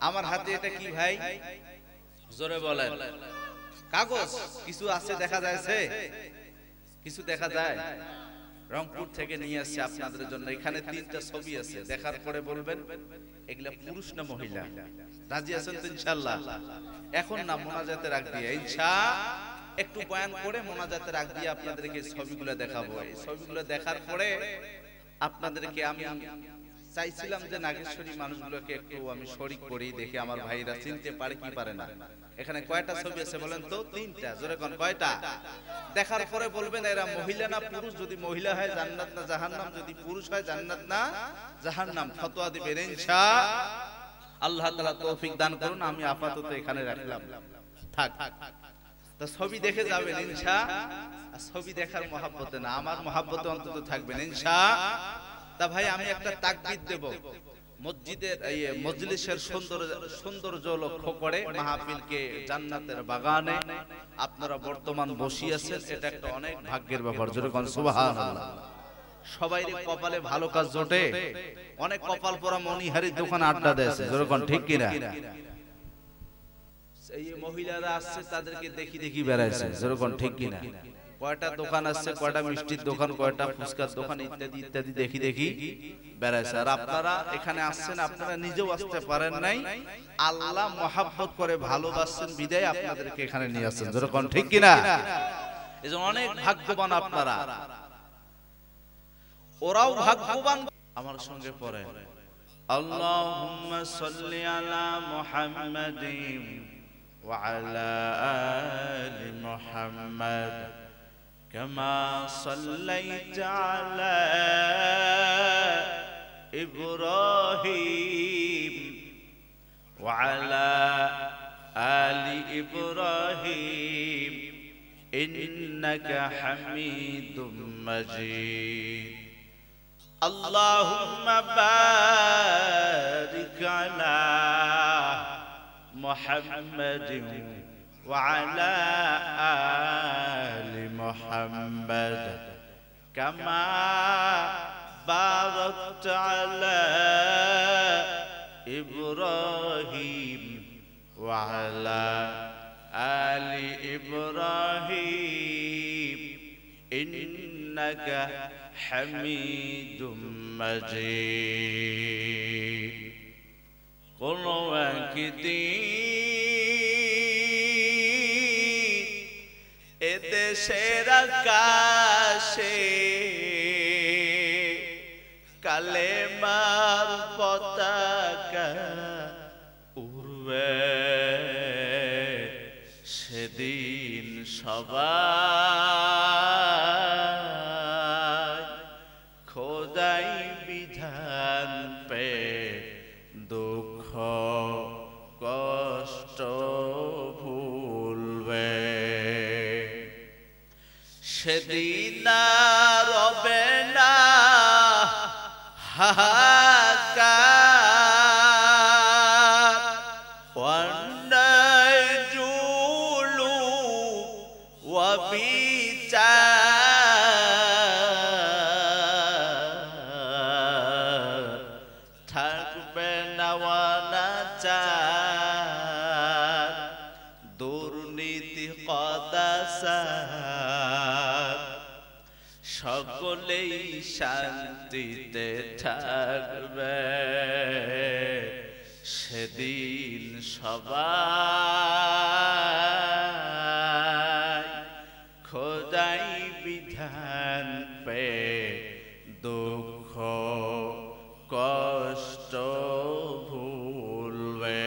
আমার হাতে এটা কি ভাই? জোরে বলেন। কাগজ কিছু আছে, দেখা যাচ্ছে কিছু দেখা যায়। রংপুর থেকে নিয়ে আসছে আপনাদের জন্য। এখানে 3টা ছবি আছে, দেখার পরে বলবেন এগুলা পুরুষ না মহিলা। রাজি আছেন তো ইনশাআল্লাহ? এখন না, মোনাজাতে রাখ দিয়ে একটু বয়ান করে মোনাজাতে রাখ দিয়ে আপনাদেরকে ছবিগুলো দেখাবো। এই ছবিগুলো দেখার পরে আপনাদেরকে আমি চাইছিলাম যে নাগেশ্বরী মানুষগুলোকে একটু আমি শরীক করি, দেখে আমার ভাইরা চিনতে পারে কি পারে না। এখানে কয়টা ছবি আছে বলেন তো? 3টা। জোরে কোন কয়টা? দেখার পরে বলবেন এরা মহিলা না পুরুষ। যদি মহিলা হয় জান্নাত না জাহান্নাম, যদি পুরুষ হয় জান্নাত না জাহান্নাম। ফতোয়া দিবেন ইনশাআল্লাহ। আল্লাহ তাআলা তৌফিক দান করুন। আমি আপাতত এখানে রাখলাম, থাক। তো ছবি দেখে যাবেন ইনশাআল্লাহ। ছবি দেখার মহব্বতে না, আমার মহব্বতে অন্তত থাকবেন ইনশাআল্লাহ। তা ভাই আমি একটা তাকবীর দেব। মসজিদের মজলিসের সৌন্দর্য লক্ষ্য করে মাহফিলকে জান্নাতের বাগানে আপনারা বর্তমান বসিয়েছেন, এটা একটা অনেক ভাগ্যের ব্যাপার। জোরে কোন সুবহানাল্লাহ। সবাইরে কপালে ভালো কাজ জোটে, অনেক কপাল পোড়া মনিহারি দোকান আড্ডা দেয়। জোরে কোন ঠিক কিনা? এই মহিলারা আসছে, তাদেরকে দেখি দেখি বেড়াইছে। জোরে কোন ঠিক কিনা? কয়টা দোকান আছে, কয়টা মিষ্টির দোকান, কয়টা ফুচকার দোকান, ইত্যাদি ইত্যাদি দেখি দেখি বেড়াইছে। আর আপনারা এখানে আসছেন, আপনারা নিজেও আসতে পারেন নাই, আল্লাহ মহাব্বত করে ভালোবাসছেন বিদায় আপনাদেরকে এখানে নিয়ে আসছেন। জোরে কোন ঠিক কিনা? এজন্য অনেক ভাগ্যবান আপনারা, ওরাও ভাগ্যবান। আমার সঙ্গে পড়ে আল্লাহুম্মা সাল্লি আলা মুহাম্মাদিন ওয়া আলা আলি মুহাম্মাদ كما صليت على إبراهيم وعلى آل إبراهيم إنك حميد مجيد اللهم بارك على محمد وعلى آل محمد كما باركت على إبراهيم وعلى آل إبراهيم إنك حميد مجيد قل এদেশের আকাশে কালেমার পতাকা উড়বে, সেদিন সবাই খোদাই বিধান পে দুঃখ কষ্ট ভুলবে, সেদিন আর রবে না হাহাকার, অন্যায় জুলুম ওয়া বিচার, থাকবে না অনাচার, দুর্নীতি কদাচার, সকলেই শান্তিতে থাকবে, সেদিন সবাই খোদাই বিধান পে দুঃখ কষ্ট ভুলবে,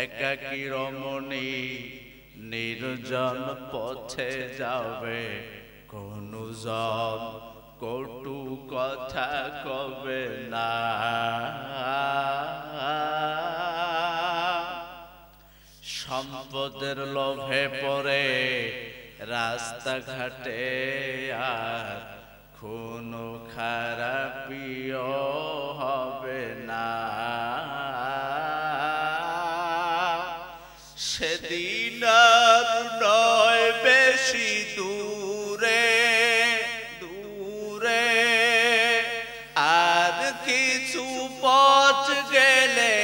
একাকী রমণী নির্জন পথে যাবে, কোনো জন কটু কথা কবে না, সম্পদের লোভে পড়ে রাস্তাঘাটে আর কোনো খারাপিও হবে না, সেদিন আর নয় বেশি দূরে দূরে, আর কিছু পথ গেলে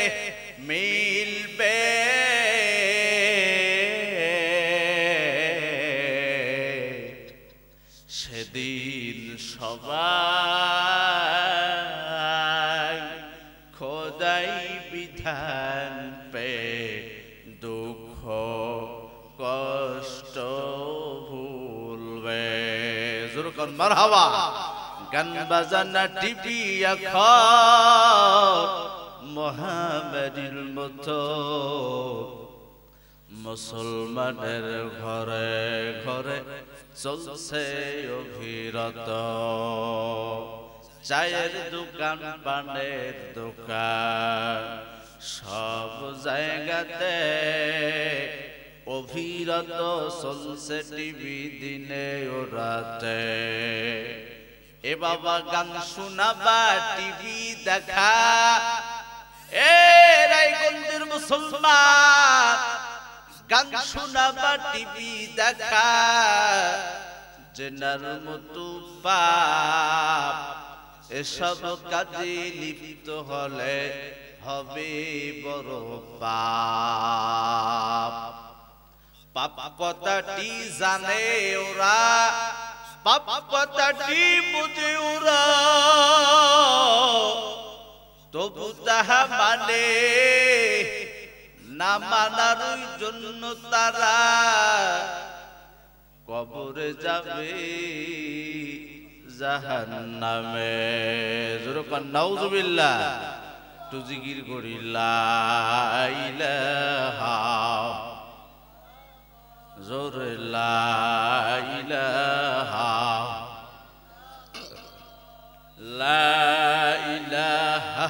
খোদাই বিধান পে দুঃখ কষ্ট ভুলবে। জোরকন মারহাবা। গান বাজানা টিভি আখর মহামারীর মতো মুসলমানের ঘরে ঘরে চলছে অভিরত। চায়ের দোকান পানের দোকান সব জায়গাতে অভিরত চলছে টিভি দিনে ও রাতে। এ বাবা গান শোনাবা টিভি দেখা, এ রায়গঞ্জের মুসলমান গান শোনাবা টিভি দেখা, জেনার মতো পাপ এসব কাজে লিপ্ত হলে হবে বড় পাপ। পাপ কথাটি জানে ওরা, পাপ কথাটি বুঝে ওরা, তবু তাহা মানে না মানার জন্য তারা কবরে যাবে জাহান্নামে। জোরকান নাউজুবিল্লাহ। একটু জিকির করি লা ইলাহা, জোরে লা ইলাহা, লা ইলাহা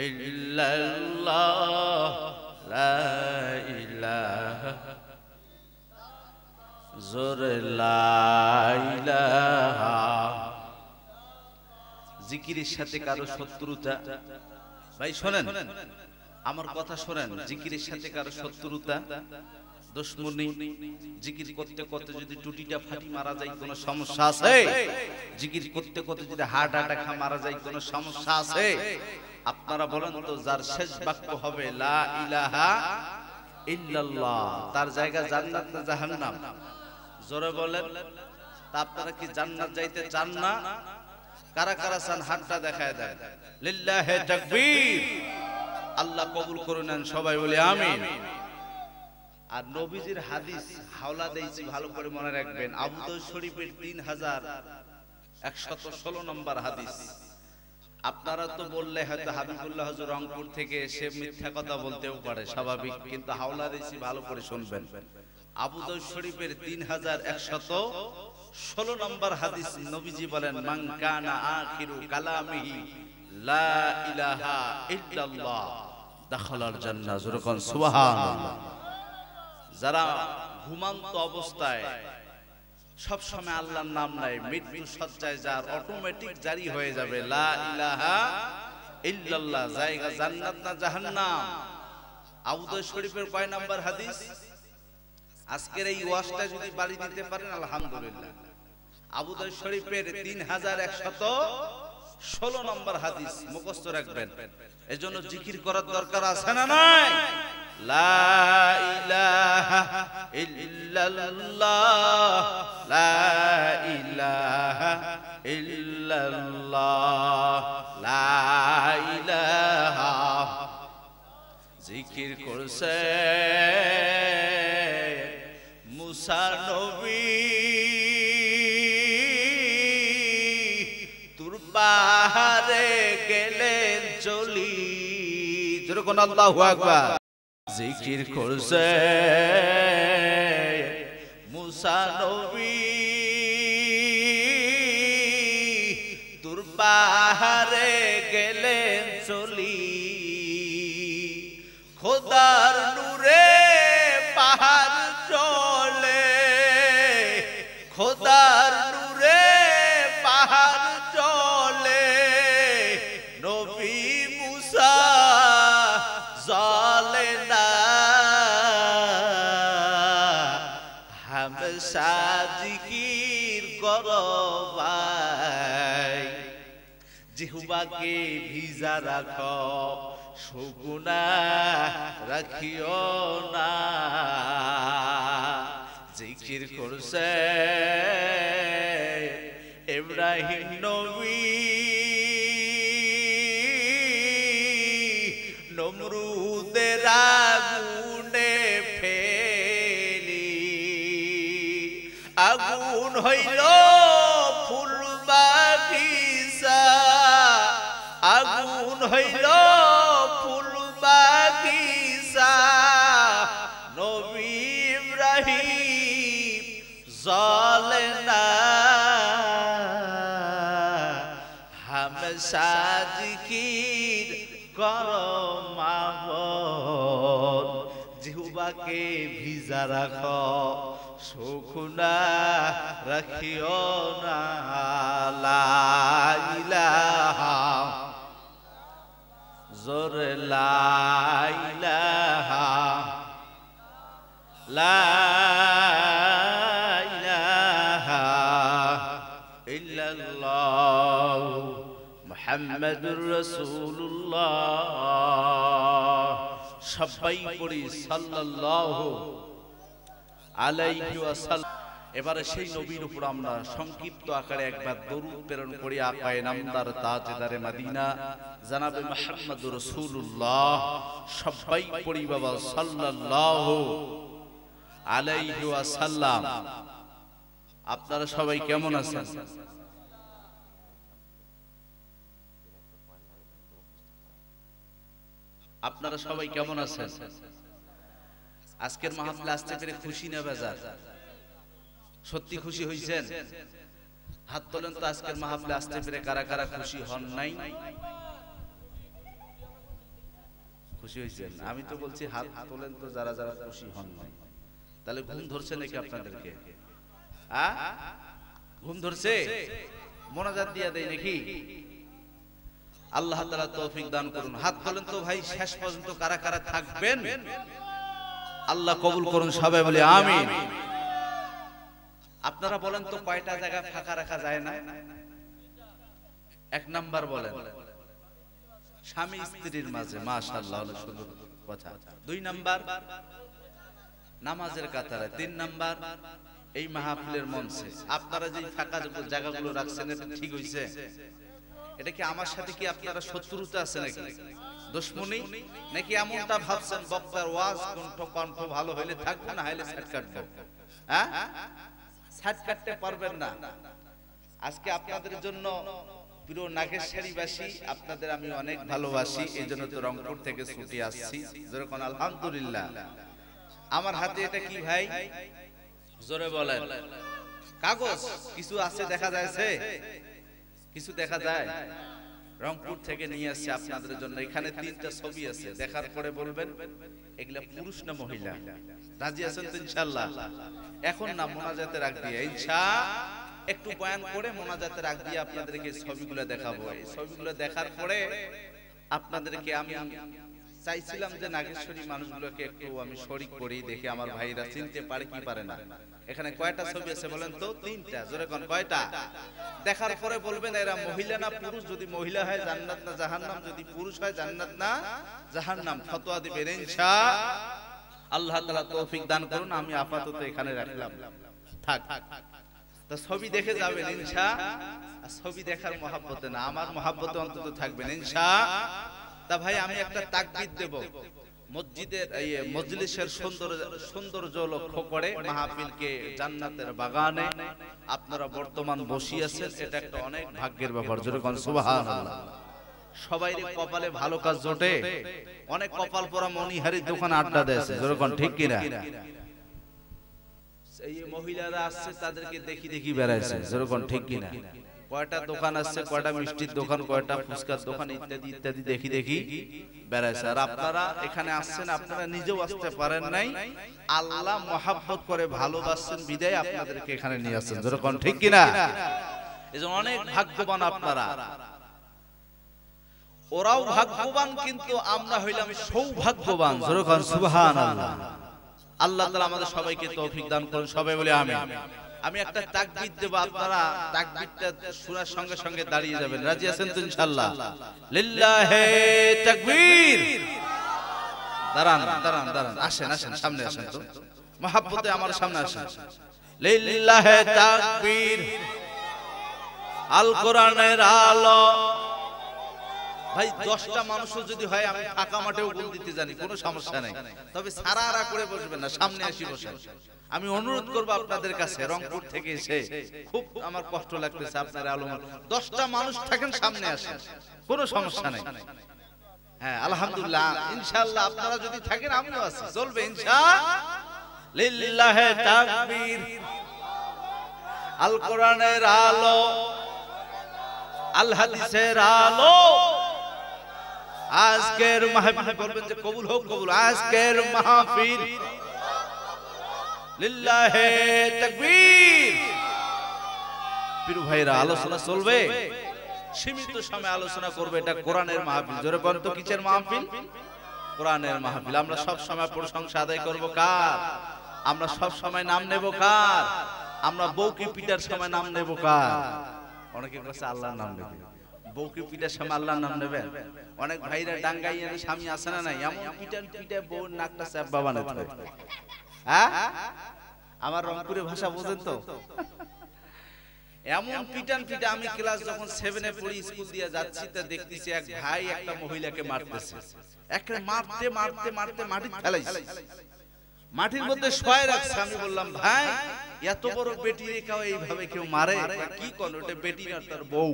ইল্লাল্লাহ, লা ইলাহা, জোরে লা ইলাহা। জিকিরের সাথে কারো শত্রুতা, ভাই শোনেন আমার কথা শোনেন, জিকিরের সাথে কারো শত্রুতা দুশমনি, জিকির করতে করতে যদি টুটিটা ফাটি মারা যায় কোনো সমস্যা আছে? জিকির করতে করতে যদি হার্ট অ্যাটাক মারা যায় কোনো সমস্যা আছে? আপনারা বলেন তো, যার শেষ বাক্য হবে লা ইলাহা ইল্লাল্লাহ, তার জায়গা জান্নাত না জাহান্নাম? জোরে বলেন। তা আপনারা কি জান্নাত যাইতে চান না? কারা কারা চান হাতটা দেখায় দেন। লিল্লাহি তাকবীর। আল্লাহ কবুল করে নেন, সবাই বলি আমিন। আর নবীজির হাদিস হাওলা দিয়েছি, ভালো করে মনে রাখবেন। আবু দাউদ শরীফের 3116 নম্বর হাদিস। আপনারা তো বললে হয়তো হাবিবুল্লাহ হুজুর রংপুর থেকে এসে মিথ্যা কথা বলতেও পারে, স্বাভাবিক, কিন্তু হাওলা দিয়েছি, ভালো করে শুনবেন। আবু দাউদ শরীফের 3116 নম্বর হাদিস, নবীজি বলেন, মান কানা আখিরু কালামিহি লা ইলাহা ইল্লাল্লাহ দাখালাল জান্নাহ। জোরকান সুবহানাল্লাহ। যারা ঘুমন্ত অবস্থায় সব সময় আল্লাহর নাম নাই, মৃত্যু সজ্জায় যার অটোমেটিক জারি হয়ে যাবে লা ইলাহা ইল্লাল্লাহ, জায়গা জান্নাত না জাহান্নাম? আবু দাউদ শরীফের কয় নাম্বার হাদিস? আজকের এই ওয়াজটা যদি বাড়ি দিতে পারেন আলহামদুলিল্লাহ। আবু দাউদ শরীফের 3116 নম্বর হাদিস মুখস্থ রাখবেন। এজন্য জিকির করার দরকার আছে না নাই? লা ইলাহা ইল্লাল্লাহ, লা ইলাহা ইল্লাল্লাহ, লা ইলাহা। জিকির করছে মুসা নবী, তুর পাহাড়ে গেলেন চলি। যেরকম আল্লাহু আকবার। জিকির করছে মুসা নবী, তুর পাহাড়ে গেলেন চলি। খোদার নূরে পাহাড় চলে, খোদার নূরে পাহাড় চলে। নবী মুসা চলে না, হামেশা জিকির করো ভাই। জিহ্বাকে ভিজা রাখো, সুগুনা রাখিও না। জিকির করছে ইব্রাহিম নবী, নমরুদের আগুনে ফেলি আগুন হইল ফুল বাগিচা আগুন হইল ফুল বাগিচা নবী ইব্রাহিম জ্বলে না হামেশা জিকির করো মাবন জিহ্বাকে ভিজা রাখো শুকনা রাখিও না লা ইলাহা জোরে লা ইলাহা লা ইলাহা ইল্লাল্লাহ মুহাম্মাদুর রাসূলুল্লাহ সবাই পড়ি সাল্লাল্লাহু আলাইহি ওয়াসাল্লাম। এবারে সেই নবীর উপর আমরা সংক্ষিপ্ত আকারে একবার দরুদ প্রেরণ করি আকায়ে নামদার তাজদারে মদিনা জনাবে মুহাম্মদুর রাসূলুল্লাহ সবাই পড়ি বাবা সাল্লাল্লাহু আলাইহি ওয়াসাল্লাম। আপনারা সবাই কেমন আছেন? আপনারা সবাই কেমন আছেন? আজকের মাহফিলে আসতে পেরে খুশি না বেজার? সত্যি খুশি হইছেন? হাত তোলেন তো আজকের মাহফিলে আসতে পেরে কারা কারা খুশি হন নাই? খুশি হইছেন? আমি তো বলছি হাত তোলেন তো যারা যারা খুশি হন নাই। তাহলে ঘুম ধরছে নাকি আপনাদেরকে? ঘুম ধরছে? মোনাজাত দিয়া দেয় নাকি? আল্লাহ তাআলা তৌফিক দান করুন। হাত তোলেন তো ভাই, শেষ পর্যন্ত কারা কারা থাকবেন? আল্লাহ কবুল করুন, সবাই বলি আমিন। আপনারা বলেন তো কয়টা জায়গা ফাঁকা রাখা যায় না? এক নাম্বার বলেন স্বামী স্ত্রীর মাঝে, মাশাআল্লাহ সুন্দর কথা। দুই নাম্বার নামাজের কাতারে। তিন নাম্বার এই মাহফিলের মঞ্চে। আপনারা যে ফাঁকা জায়গাগুলো রাখছেন এটা ঠিক হইছে? এটা কি আমার সাথে কি আপনারা শত্রুতা আছে নাকি, দুশমনি নাকি এমনটা ভাবছেন বক্তার ওয়াজ কণ্ঠ ভালো হইলে থাকবো, না হইলে সাইড কাটবো? হ্যাঁ, সাইড কাটতে পারবেন না। আজকে আপনাদের জন্য পুরো নাগেশ্বরীবাসী আপনাদের আমি অনেক ভালোবাসি, এই জন্য তো রংপুর থেকে ছুটি আসছি। যেরকম আলহামদুলিল্লাহ। আমার হাতে এটা কি ভাই জোরে বলেন? কাগজ কিছু আছে দেখা যাচ্ছে? কিছু দেখা যায়? রংপুর থেকে নিয়ে আসছে আপনাদের জন্য। এখানে 3টা ছবি আছে, দেখার পরে বলবেন এগুলা পুরুষ না মহিলা। রাজি আছেন তো ইনশাআল্লাহ? এখন না মোনাজাতের আগ দিয়ে একটু বয়ান করে মোনাজাতের আগ দিয়ে আপনাদেরকে ছবিগুলো দেখাবো। এই ছবিগুলো দেখার পরে আপনাদেরকে আমি চাইছিলাম যে নাগেশ্বরী মানুষগুলোকে একটু আমি শরীক করি, দেখি আমার ভাইরা চিনতে পারে কি পারে না। এখানে কয়টা ছবি আছে বলেন তো? 3টা। জোরে কোন কয়টা? দেখার পরে বলবেন এরা মহিলা না পুরুষ। যদি মহিলা হয় জান্নাত না জাহান্নাম, যদি পুরুষ হয় জান্নাত না জাহান্নাম। ফতোয়া দিবেন ইনশাআল্লাহ। আল্লাহ তাআলা তৌফিক দান করুন। আমি আপাতত এখানে রাখলাম, থাক। তো ছবি দেখে যাবেন ইনশাআল্লাহ। ছবি দেখার মহব্বতে না, আমার মহব্বতে অন্তত থাকবেন ইনশাআল্লাহ। তা ভাই আমি একটা তাকবীর দেব। মসজিদের মজলিসের সৌন্দর্য লক্ষ্য করে মাহফিলকে জান্নাতের বাগানে আপনারা বর্তমান বসিয়েছেন, এটা একটা অনেক ভাগ্যের ব্যাপার। যেরকম সুবহানাল্লাহ। সবাই কপালে ভালো কাজ জোটে, অনেক কপাল পোড়া মনিহারির দোকানে আড্ডা দেয়। যেরকম ঠিক কিনা? এই মহিলারা আসছে তাদেরকে দেখি দেখি বেড়াইছে। যেরকম ঠিক কিনা? কয়টা দোকান আছে, কয়টা মিষ্টির দোকান, কয়টা ফুচকার দোকান ইত্যাদি ইত্যাদি দেখি দেখি বেড়াইছে। আর আপনারা এখানে আসছেন, আপনারা নিজেও আসতে পারেন নাই, আল্লাহ মহাব্বত করে ভালোবাসছেন বিদায় আপনাদেরকে এখানে নিয়ে আসছেন। যেরকম ঠিক কিনা? এজন্য অনেক ভাগ্যবান আপনারা। ওরাও ভাগ্যবান, কিন্তু আমরা হইলাম সৌভাগ্যবান। যেরকম সুবহানাল্লাহ। আল্লাহ তাআলা আমাদের সবাইকে তৌফিক দান করুন, সবাই বলে আমিন। আমি একটা তাকবীর দেব, আপনারা তাকবীরটা শোনার সঙ্গে সঙ্গে দাঁড়িয়ে যাবেন। রাজি আছেন তো ইনশাআল্লাহ? লিল্লাহি তাকবীর। দাঁড়ান দাঁড়ান দাঁড়ান, আসেন আসেন, সামনে আসেন তো, মহব্বতে আমার সামনে আসেন। লিল্লাহি তাকবীর। আল কোরআনের আলো ভাই 10টা মানুষও যদি হয় আমি ফাঁকা মাঠেও গোল দিতে জানি, কোনো সমস্যা নাই। তবে সারারা করে বসবেন না, সামনে আসি বসেন। আমি অনুরোধ করব আপনাদের কাছে, রংপুর থেকে এসে খুব আমার কষ্ট লাগতেছে আপনার আলোমন 10টা মানুষ থাকেন সামনে আসেন, কোনো সমস্যা নাই। হ্যাঁ আলহামদুলিল্লাহ, ইনশাআল্লাহ আপনারা যদি থাকেন আমিও আছি, চলবে ইনশাআল্লাহ। লিল্লাহে তাকবীর। আল কোরআনের আলো, আল হাদিসের আলো। আজকের মাহফিল বলবেন যে কবুল হোক, কবুল। আজকের মাহফিল লিল্লাহে তাকবীর। পীর ভাইরা আলোচনা চলবে, সীমিত সময় আলোচনা করবে। এটা কোরআনের মাহফিল। জোরে বলেন তো কিসের মাহফিল? কোরআনের মাহফিল। আমরা সব সময় প্রশংসা আদায় করব কার? আমরা সব সময় নাম নেব কার? আমরা বউকে পিটার সময় নাম নেব কার? অনেকের কাছে আল্লাহর নাম নেবে, বউকে পিটার সময় আল্লাহর নাম নেবেন। অনেক ভাইরা ডাঙ্গাই এনে স্বামী আসে না নাই, এমন পিটান পিটে বউর নাকটা চাপা বানাতে হয়। হ্যাঁ আমার রংপুরের ভাষা বোঝেন তো? এমন পিটান পিটা। আমি ক্লাস যখন 7 এ পড়ি, স্কুল দিয়ে যাচ্ছি, তা দেখতেছি এক ভাই একটা মহিলাকে মারতেছে। একে মারতে মারতে মারতে মাটি ফেলাইছে, মাটির মধ্যে শোয় রাখছে। আমি বললাম ভাই এত বড় বেটি রেখাও এইভাবে কেউ মারে? কি কোন ওটা বেটি না, তার বউ।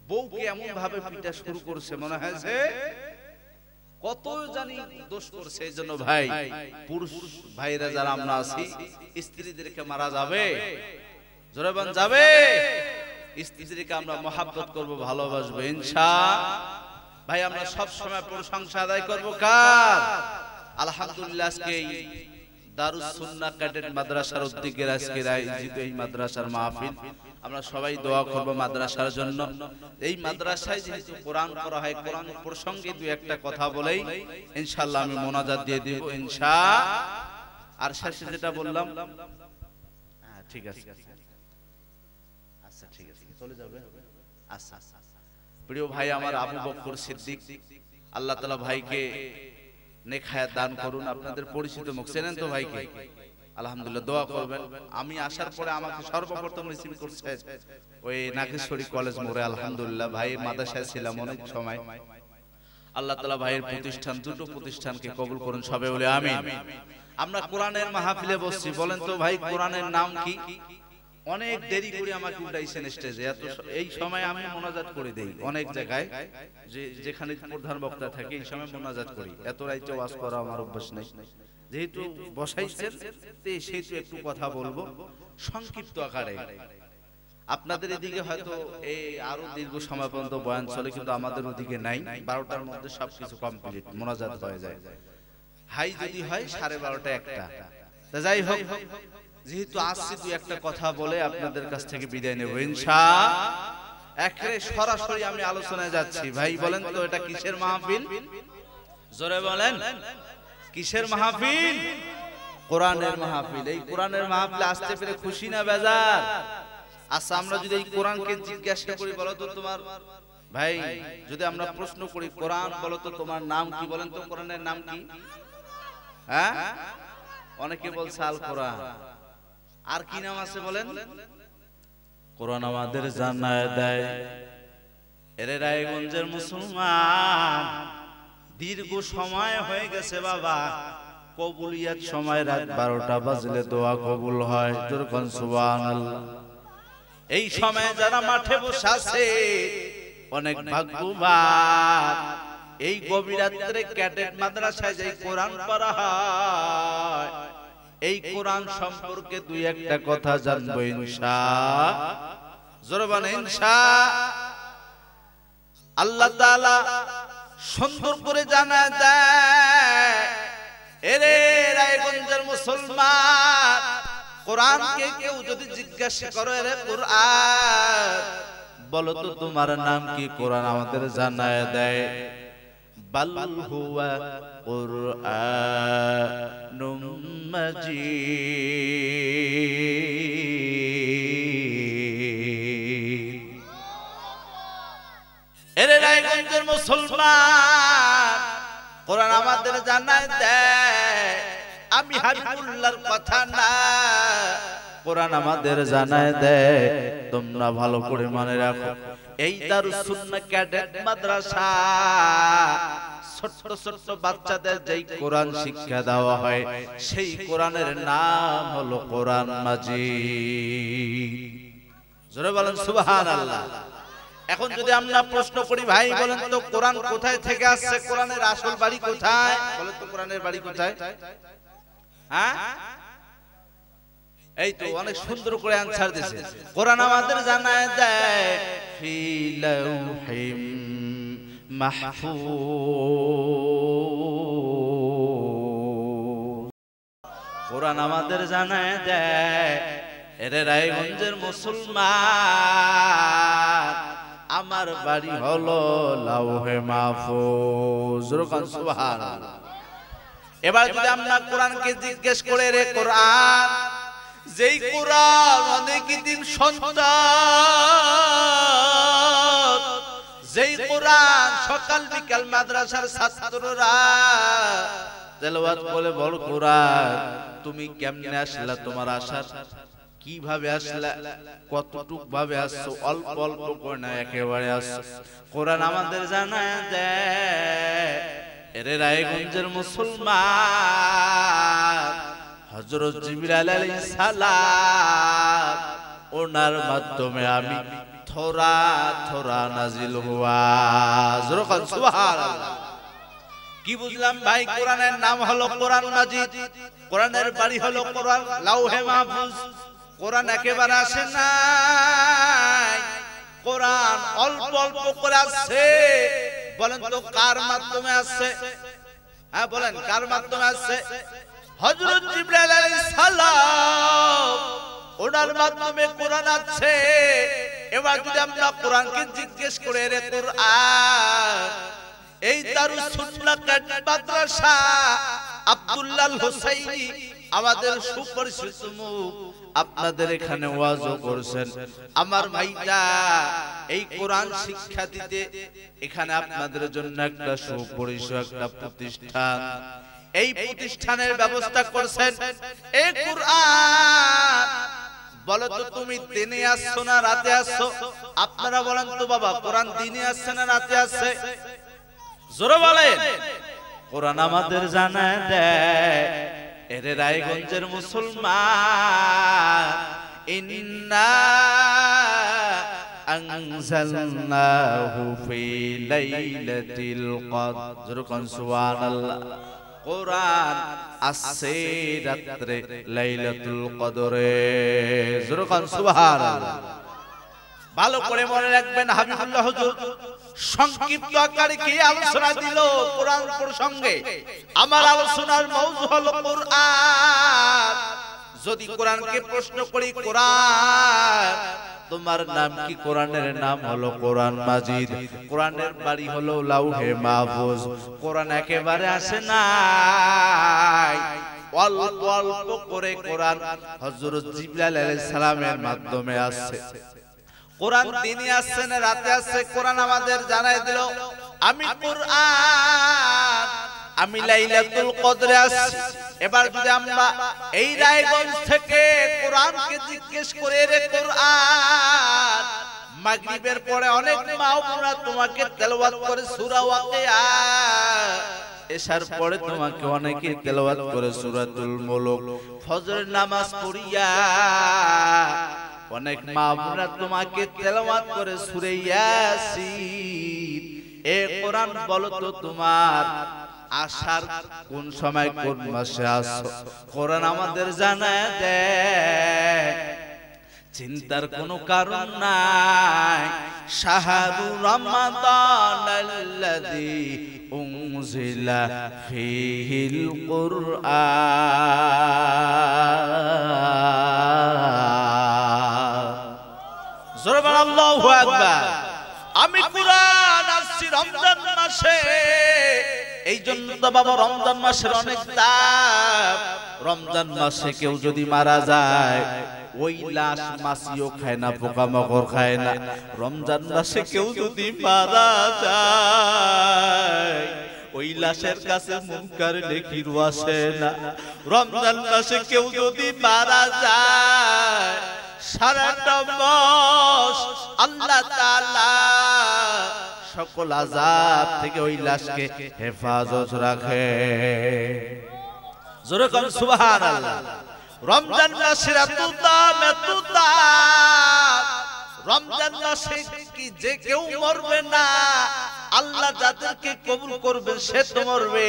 বউকে এমন ভাবে পিটা শুরু করছে, মনে হয় যে কত জানি দোষ করছে। এই জন্য ভাই, পুরুষ ভাইরা যারা আমরা আছি, স্ত্রীদেরকে মারা যাবে? জোরে বলেন যাবে? স্ত্রীদেরকে আমরা মহাব্বত করব, ভালোবাসবো ইনশাআল্লাহ। ভাই আমরা সব সময় প্রশংসা আদায় করব কার? আলহামদুলিল্লাহ আজকে দারুস সুন্নাহ ক্যাডেট মাদ্রাসার উদ্যোগের আজকে আয়োজিত এই মাদ্রাসার মাহফিল, আমরা সবাই দোয়া করব মাদ্রাসার জন্য। এই মাদ্রাসায় যেহেতু কোরআন পড়া হয়, কোরআন প্রসঙ্গে দুই একটা কথা বলেই ইনশাআল্লাহ আমি মোনাজাত দিয়ে দেব ইনশাআল্লাহ। আর শেষে যেটা বললাম, হ্যাঁ ঠিক আছে, আচ্ছা ঠিক আছে, চলে যাবে। আচ্ছা প্রিয় ভাই আমার আবু বকর সিদ্দিক, আল্লাহ তাআলা ভাইকে নেক হায়াত দান করুন। আপনাদের পরিচিত মুখ, চেনেন তো ভাইকে? আলহামদুলিল্লাহ দোয়া করবেন। আমি আসার পরে আমাকে সর্বপ্রথম রিসিভ করছে ওই নাগেশ্বরী কলেজ মোড়ে। আলহামদুলিল্লাহ ভাইয়ের মাদ্রাসায় ছিলাম অনেক সময়। আল্লাহ তাআলা ভাইয়ের প্রতিষ্ঠান, দুটো প্রতিষ্ঠানকে কবুল করুন, সবাই বলে আমিন। আমরা কোরআনের মাহফিলে বসছি, বলেন তো ভাই কোরআনের নাম কি? অনেক দেরি করে আমাকে উঠাইছেন স্টেজে। এত এই সময় আমি মোনাজাত করে দেই অনেক জায়গায়, যেখানে প্রধান বক্তা থাকে এই সময় মোনাজাত করি। এত রাইতে ওয়াজ করা আমার অভ্যাস নেই। যেহেতু বসাইছেন সেহেতু একটু কথা বলবো সংক্ষিপ্ত আকারে। আপনাদের এদিকে হয়তো এই আরো দীর্ঘ সময় পর্যন্ত বয়ান চলে, কিন্তু আমাদের ওদিকে নাই। 12টার মধ্যে সবকিছু কমপ্লিট, মোনাজাত হয়ে যায়। হাই যদি হয় 12:30 একটা। তা যাই হোক, যেহেতু আসছি দুই একটা কথা বলে আপনাদের কাছ থেকে বিদায় নেব ইনশাআল্লাহ। একেবারে সরাসরি আমি আলোচনায় যাচ্ছি। ভাই বলেন তো এটা কিসের মাহফিল? জোরে বলেন কিসের মাহফিল? কোরআনের মাহফিল। এই কোরআনের মাহফিলে আসতে পেরে খুশি না বেজার? আচ্ছা আমরা যদি এই কোরআনকে জিজ্ঞাসা করি, বলো তো তোমার ভাই, যদি আমরা প্রশ্ন করি কোরআন বলো তো তোমার নাম কি? বলেন তো কোরআনের নাম কি? হ্যাঁ অনেকে বলছে আল কোরআন। আর কি নাম আছে বলেন? কোরআন আমাদের জানায় দেয়, এরে রায়গঞ্জের মুসলমান, দীর্ঘ সময় হয়ে গেছে বাবা, কবুলিয়াত সময় রাত 12টা বাজলে দোয়া কবুল হয়। যখন সুবহানাল্লাহ। এই সময় যারা মাঠে বসে আছে অনেক ভাগ্যবান। এই গভীর রাত্রে ক্যাডেট মাদ্রাসায় যে কোরআন পড়া হয়, এই কোরআন সম্পর্কে দুই একটা কথা জানবো ইনশাআল্লাহ। জোরে বলেন ইনশাআল্লাহ। আল্লাহ তাআলা সুন্দর করে জানা দেয়, এরে রায়গঞ্জের মুসলমান, কোরআনকে কেউ যদি জিজ্ঞাসা করে, এরে কোরআন বলো তো তোমার নাম কি? কোরআন আমাদের জানায় দেয়, বাল হুয়া কুরআনুম মাজিদ। এরে রায়গঞ্জের মুসলমান, কোরআন আমাদের জানায় দেয়, আমি হাবিবুল্লাহর কথা না, কোরআন আমাদের জানায় দেয়, তোমরা ভালো করে মনে রাখো, এই দারুস সুন্নাহ ক্যাডেট মাদ্রাসা ছোট্ট ছোট্ট বাচ্চাদের যেই কোরআন শিক্ষা দেওয়া হয়, সেই কোরআনের নাম হলো কোরআন মাজিদ। জোরে বলেন সুবহানাল্লাহ। এখন যদি আমরা প্রশ্ন করি, ভাই বলেন তো কোরআন কোথায় থেকে আসছে, কোরআনের আসল বাড়ি কোথায়? বলেন তো কোরআনের বাড়ি কোথায়? হ্যাঁ, এই তো অনেক সুন্দর করে অ্যানসার দিয়েছে। কোরআন আমাদের জানায় দেয় ফি লাউহিম মাহফুজ। কোরআন আমাদের জানায় দেয়, এরে রায়গঞ্জের মুসলমান, আমার বাড়ি হলো লাউহে মাহফুজ। সুবহানাল্লাহ। এবার যদি আমরা কোরআনকে জিজ্ঞেস করে, রে কোরআন, যেই কোরআন অনেক দিন সন্তান, যেই কোরআন সকাল বিকাল মাদ্রাসার ছাত্ররা তেলাওয়াত করে, বল কোরআন তুমি কেমনে আসলা, তোমার আসার কিভাবে আসলা, কতটুক ভাবে আসছো, অল্প অল্প করে না একেবারে আসছো। কোরআন আমাদের জানায় দেয়, এরে রায়গঞ্জের মুসলমান, হযরত জিবরাইল আলাইহিস সালাম ওনার মাধ্যমে আমি থোড়া থোড়া নাজিল হুয়া। সুবহানাল্লাহ। কি বুঝলাম ভাই? কোরআনের নাম হলো কোরআন মাজিদ, কোরআনের বাড়ি হলো কোরআন লাউহে মাহফুজ। কোরআন একেবারে আসে নাই, কোরআন অল্প অল্প করে আসছে। বলেন তো কার মাধ্যমে আসছে? হ্যাঁ বলেন, কার মাধ্যমে আসছে? হযরত জিবরাইল আলাইহিস সালাম ওনার মাধ্যমে কোরআন আছে। এবার যদি আমরা কোরআনকে জিজ্ঞেস করে, রে কোরআন, এই দারুস সুন্নাহ মাদ্রাসা আব্দুল্লাহ হুসাইনি আমাদের সুপরিচিত মুখ, আপনাদের এখানে ওয়াজও করেছেন, আমার ভাইটা এই কোরআন শিক্ষা দিতে এখানে আপনাদের জন্য একটা সুপরিচিত একটা প্রতিষ্ঠান, এই প্রতিষ্ঠানের ব্যবস্থা করেছেন। এই কোরআন বলো তো তুমি দিনে আসছো না রাতে আসছো? আপনারা বলেন তো বাবা, কোরআন দিনে আসছে না রাতে আসছে? জোরে বলেন। কোরআন আমাদের জানায় দেয়, এরে রায়গঞ্জের মুসলমান, ইন্না আনজালনাহু ফি লাইলাতিল কদর। সুবহানাল্লাহ। কোরআন আসছে রাতে লাইলাতুল কদরে। সুবহানাল্লাহ। ভালো করে মনে রাখবেন, হাবিবুল্লাহ হুজুর সংক্ষিপ্ত আকারে কি আলোচনা দিল কোরআন প্রসঙ্গে। আমার আলোচনার মওজু হলো কোরআন। যদি কোরআনকে প্রশ্ন করি, কোরআন তোমার নাম কি? কোরআনের নাম হলো কোরআন মাজিদ, কোরআনের বাড়ি হলো লাউহে মাহফুজ। কোরআন একেবারে আসে নাই, অল্প অল্প করে কোরআন হযরত জিবরাইল আলাইহিস সালামের মাধ্যমে আসছে। কোরআন দিনে আসছে না রাতে আসছে? কোরআন আমাদের জানাই দিল, আমি কোরআন আমি লাইলাতুল কদরে আসছি। এবার যদি আমরা এই রায়গঞ্জ থেকে কোরআনকে জিজ্ঞেস করে, রে কোরআন, মাগরিবের পরে অনেক মা বোনেরা তোমাকে তেলাওয়াত করে সূরা ওয়াকিয়া, এশার পরে তোমাকে অনেকে তেলাওয়াত করে সূরাতুল মুলক, ফজরের নামাজ পড়িয়া অনেক মা বোনেরা তোমাকে তেলাওয়াত করে সূরা ইয়াসিন। এ কোরআন বলো তো তোমার আসার কোন সময় কোন মাসে আসছো? কোরআন আমাদের জানায় দেয়, চিন্তার কোনো কারণ নাই। শাহরু রমাদানাল্লাযী উনজিলা ফীহিল কুরআন। জোরে বল আল্লাহু আকবার। আমি কোরআন আসছি রমজান মাসে, এই জন্য তো বাবা রমজান মাসের অনেক দাম। রমজান মাসে কেউ যদি মারা যায়, ওই লাশ মাছিও খায় না, পোকামাকড় খায় না। রমজান মাসে কেউ যদি মারা যায়, ওই লাশের কাছে মুনকার নেকির আসে না। রমজান মাসে কেউ যদি মারা যায় সারাটা মাস আল্লাহ তাআলা সকল আযাব থেকে ওই লাশকে হেফাজত রাখে। জোরে কোন সুবহানাল্লাহ। রমজান মাসের এত দাম, এত দাম। রমজান মাসে কি যে কেউ মরবে না, আল্লাহ যাদেরকে কবুল করবে সে তো মরবে।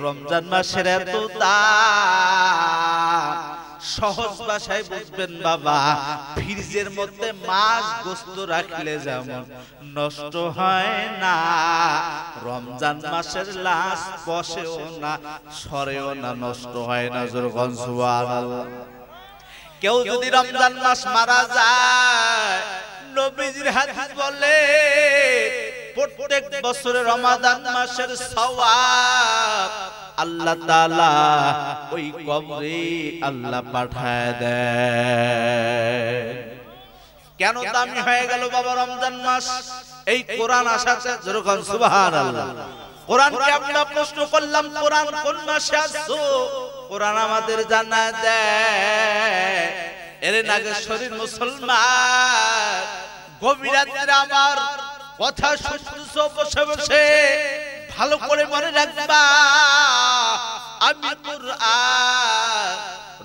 রমজান মাসের এত দাম, সহজ ভাষায় বুঝবেন বাবা, ফ্রিজের মধ্যে মাছ গোস্ত রাখলে যেমন নষ্ট হয় না, রমজান মাসের লাশ বসেও না, সরেও না, নষ্ট হয় না। যখন সুবহানাল্লাহ। কেউ যদি রমজান মাস মারা যায়, নবীজির হাদিস বলে প্রত্যেক বছরে রমাদান মাসের সওয়াব আল্লাহ তাআলা ওই কবরে আল্লাহ পাঠায় দেয়। কেন দামি হয়ে গেল বাবা রমজান মাস? এই কোরআন আসাতে। যখন সুবহানাল্লাহ। কোরআনকে আমরা প্রশ্ন করলাম, কোরআন কোন মাসে আসছো? কোরআন আমাদের জানা দেয়। এর নাগেশ্বরীর মুসলমান, গভীর রাতে আমার কথা শুনছো বসে বসে, ভালো করে মনে রাখবা, আমি কোরআন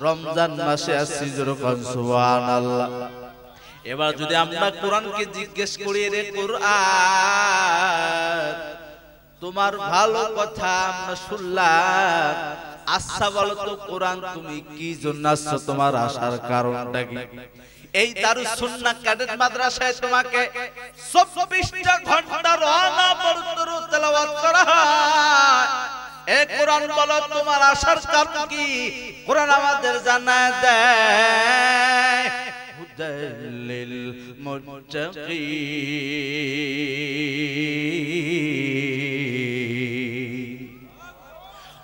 রমজান মাসে আসছি। যখন সুবহানাল্লাহ। এবার যদি আমরা কোরআনকে জিজ্ঞেস করি, রে কোরআন তোমার ভালো কথা আমরা শুনলাম, আচ্ছা বলো তো কোরআন তুমি কি জন্য আসছো, তোমার আসার কারণটা কি? এই দারুস সুন্নাহ ক্যাডেট মাদ্রাসায় তোমাকে 24টা ঘন্টা অনবরত তেলাওয়াত করা হয়। এই কোরআন বলো তোমার আসার কারণ কি? কোরআন আমাদের জানায় দেয় হুদাল্লিল মুত্তাকিন,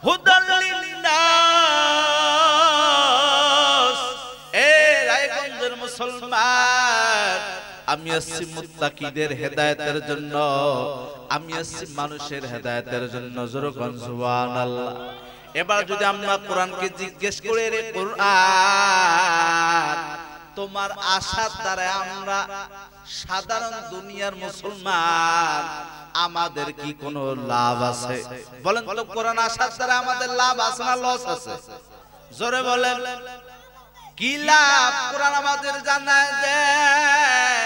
হুদাল্লিন নাস। মুসলমান, আমি আসছি মুত্তাকিদের হেদায়েতের জন্য, আমি আসছি মানুষের হেদায়েতের জন্য। যখন সুবহানাল্লাহ। এবার যদি আমরা কোরআনকে জিজ্ঞেস করি, রে কোরআন তোমার আশার দ্বারা আমরা সাধারণ দুনিয়ার মুসলমান আমাদের কি কোনো লাভ আছে? বলেন তো, কোরআন আসার দ্বারা আমাদের লাভ আছে না লস আছে? জোরে বলেন, কি লাভ? কোরআন আমাদের জানায় দেয়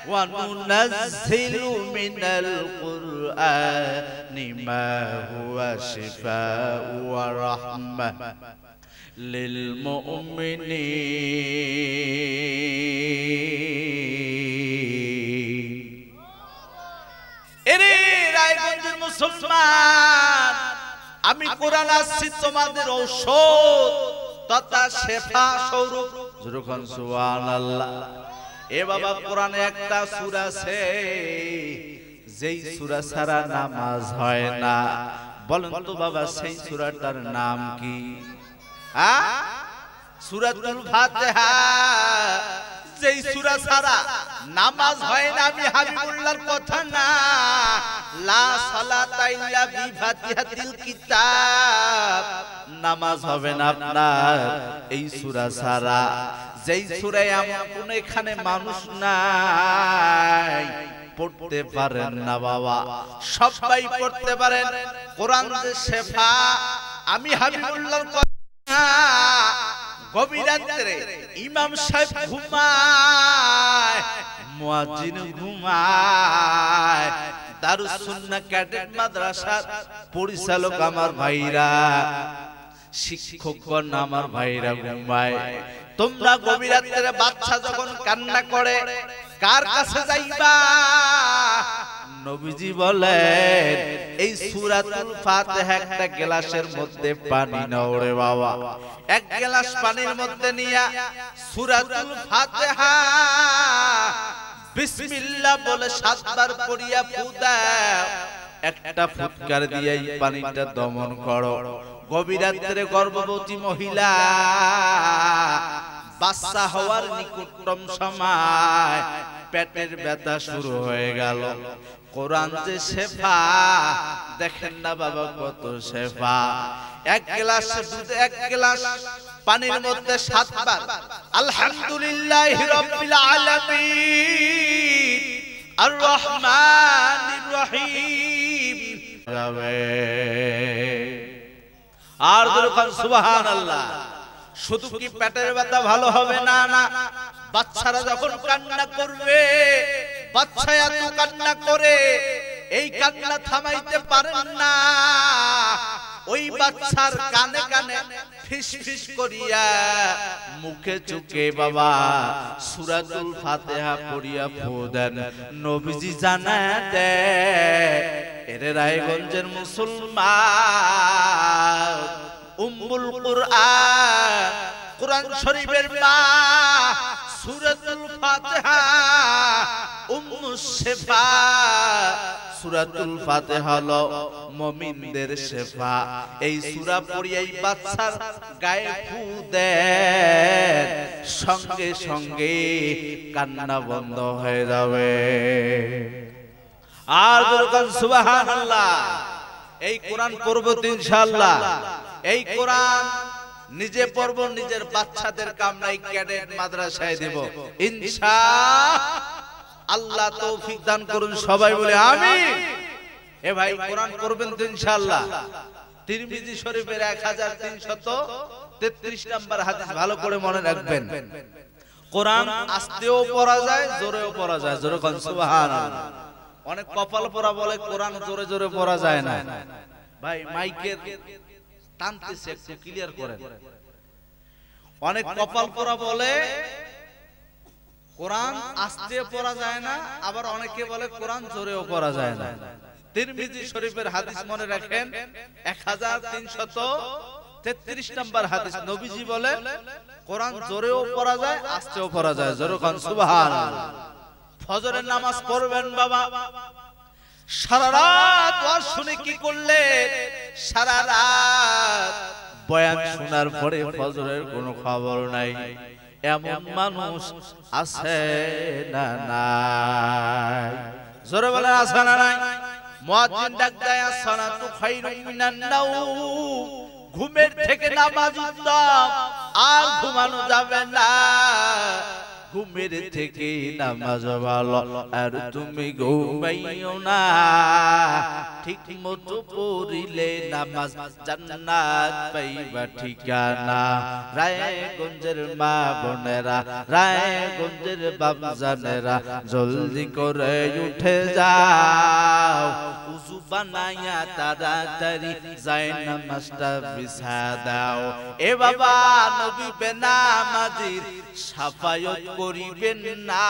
ওয়া নুনাজ্জিলু মিনাল কুরআনি মা হুয়া শিফাউ ওয়া রাহমাহ লিল মুমিনিন। এরে রায়গঞ্জের মুসলমান, আমি কোরআন আসছি তোমাদের ঔষধ তথা শেফা স্বরূপ। যখন সুবহানাল্লাহ। এ বাবা, কোরআনে একটা সূরা আছে যেই সূরা ছাড়া নামাজ হয় না। বলেন তো বাবা, সেই সূরাটার নাম কি? সূরাতুল ফাতিহা। যেই সূরা ছাড়া নামাজ হয় না, আমি হাবিবুল্লাহর কথা না, লা সালাতা ইল্লা বিফাতিহাতিল কিতাব, নামাজ হবে না আপনার এই সূরা ছাড়া। যেই সূরায় এমন এখানে মানুষ নাই পড়তে পারেন না বাবা, সবাই পড়তে পারেন। কোরআন যে শেফা, আমি হাবিবুল্লাহর কথা। গভীর রাতে ইমাম সাহেব ঘুমায়, মুয়াজ্জিন ঘুমায়, দারুস সুন্নাহ ক্যাডেট মাদ্রাসার পরিচালক আমার ভাইরা, শিক্ষকগণ আমার ভাইরা ঘুমায়। তোমরা গভীর রাতে বাচ্চা যখন কান্না করে কার কাছে যাইবা? নবীজি বলেন এই সূরাতুল ফাতিহা একটা গ্লাসের মধ্যে পানি নাও রে বাবা, এক গ্লাস পানির মধ্যে নিয়া সূরাতুল ফাতিহা বিসমিল্লাহ বলে 7 বার পড়িয়া ফু দাও, একটা ফুৎকার দিয়ে এই পানিটা দমন করো। গভীর রাতে গর্ভবতী মহিলা বাচ্চা হওয়ার নিকটতম সময় পেটের ব্যথা শুরু হয়ে গেল, কোরআন যে শেফা, দেখেন না বাবা কত শেফা। এক গ্লাস দুধ, এক গ্লাস পানির মধ্যে 7 বার আলহামদুলিল্লাহি রাব্বিল আলামিন আর রহমানির রহিম আর যখন সুবহানাল্লাহ। শুধু কি পেটের ব্যথা ভালো হবে? না না, বাচ্চারা যখন কান্না করবে, বাচ্চা এত কান্না করে, এই কান্না থামাইতে পারেন না, ওই বাচ্চার কানে কানে ফিস ফিস করিয়া মুখে চুকে বাবা সূরাতুল ফাতিহা পড়িয়া ফু দেন। নবীজি জানা দে এরে রায়গঞ্জের মুসলমান, উম্মুল কুরআন, কুরআন শরীফের মা, সূরাতুল ফাতিহা উম্মুশ শিফা। সূরাতুল ফাতিহা হলো মুমিনদের শিফা। এই সূরা পড়িয়া এই বাচ্চার গায়ে ফু দেন, সঙ্গে সঙ্গে কান্না বন্ধ হয়ে যাবে। আর যখন সুবহানাল্লাহ। এই কোরআন পড়ব তো ইনশাআল্লাহ। এই কোরআন নিজে পড়ব, নিজের বাচ্চাদেরকে আমরা এই ক্যাডেট মাদ্রাসায় দেব ইনশাআল্লাহ। তৌফিক দান করুন সবাই বলে আমিন। এ ভাই কোরআন পড়বেন তো ইনশাআল্লাহ। তিরমিজি শরীফের 1333 নম্বর হাদিস ভালো করে মনে রাখবেন। কোরআন আস্তেও পড়া যায়, জোরেও পড়া যায়। জোরে কোন সুবহানাল্লাহ। অনেক কপাল পড়া বলে কোরআন জোরে জোরে পড়া যায় না। ভাই মাইকের টানতেছে, একটু ক্লিয়ার করেন। অনেক কপাল পড়া বলে কোরআন আস্তে পড়া যায় না, আবার অনেকে বলে কোরআন জোরেও পড়া যায় না। তিরমিজি শরীফের হাদিস মনে রাখেন 1333 নম্বর হাদিস। নবীজি বলে কোরআন জোরেও পড়া যায়, আস্তেও পড়া যায়। জোরে কোন সুবহানাল্লাহ। ফজরের নামাজ পড়বেন বাবা, সারা রাত ওয়াজ শুনে কি করলেন? সারা রাত বয়ান শোনার পরে ফজরের কোনো খবর নাই, এমন মানুষ আছে না নাই? জোরে বলেন আছে না নাই? মুয়াজ্জিন ডাক দেয় আসসালাতু খায়রুম মিনান নাওম, ঘুমের থেকে নামাজ উত্তম, আর ঘুমানো যাবে না। ঘুমের থেকে নামাজ ভালো, আর তুমি ঘুমাইও না। ঠিক মতো পড়িলে নামাজ জান্নাত পাইবা ঠিকানা। রায়গঞ্জের মা বোনেরা, রায়গঞ্জের বাপজানেরা, জলদি করে উঠে যাও, উযু বানাইয়া তাড়াতাড়ি যায় নামাজটা বিছা দাও। এ বাবা নবী বেনামাজির সাফায়াত করিবেন না,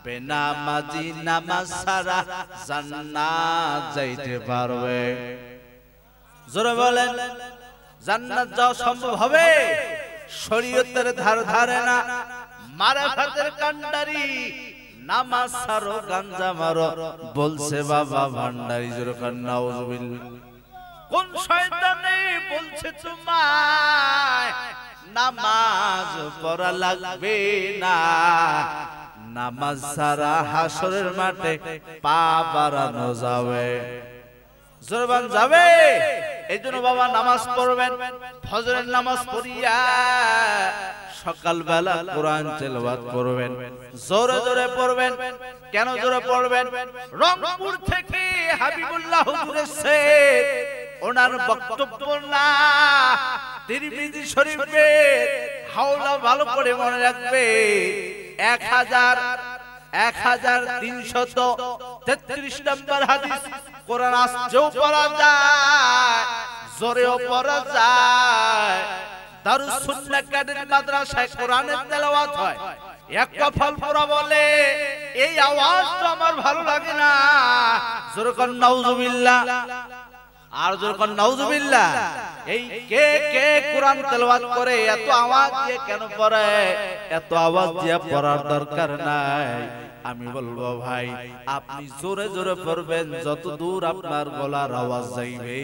বেনামাজি নামাজ ছাড়া জান্নাত যাইতে পারবে? জোরে বলেন, জান্নাত যাওয়া সম্ভব হবে? শরীয়তের ধার ধারে না, মারাফাতের কান্ডারি, নামাজ ছাড়ো গাঞ্জা মারো বলছে বাবা ভান্ডারি। জোরে কান নাউযুবিল্লাহ। কোন শয়তানে বলছে তোমায় নামাজ পড়া লাগবে না? নামাজ ছাড়া হাসরের মাঠে পা বাড়ানো যাবে। জোরবান যাবে। এই জন্য বাবা নামাজ পড়বেন, ফজরের নামাজ পড়িয়া সকালবেলা কোরআন তেলাওয়াত করবেন, জোরে জোরে পড়বেন। কেন জোরে পড়বেন? রংপুর থেকে হাবিবুল্লাহ হুজুর এসেছে, ওনার বক্তব্য না তিরমিজি শরীফের হাওলা ভালো করে মনে রাখবে। 1333 নম্বর হাদিস। কোরআন আস্তেও পড়া যায়, জোরেও পড়া যায়। দারুস সুন্নাহ ক্যাডেট মাদ্রাসায় কোরআনের তেলাওয়াত হয়। এক কফল পড়া বলে এই আওয়াজ তো আমার ভালো লাগে না। জোরে কোন নাউযুবিল্লাহ। আর জোরে কোন নাউযুবিল্লাহ। এই কে কে কোরআন তেলাওয়াত করে? এত আওয়াজ দিয়ে কেন পড়ে? এত আওয়াজ দিয়ে পড়ার দরকার নাই। আমি বলবো ভাই, আপনি জোরে জোরে পড়বেন, যত দূর আপনার গলার আওয়াজ যাইবে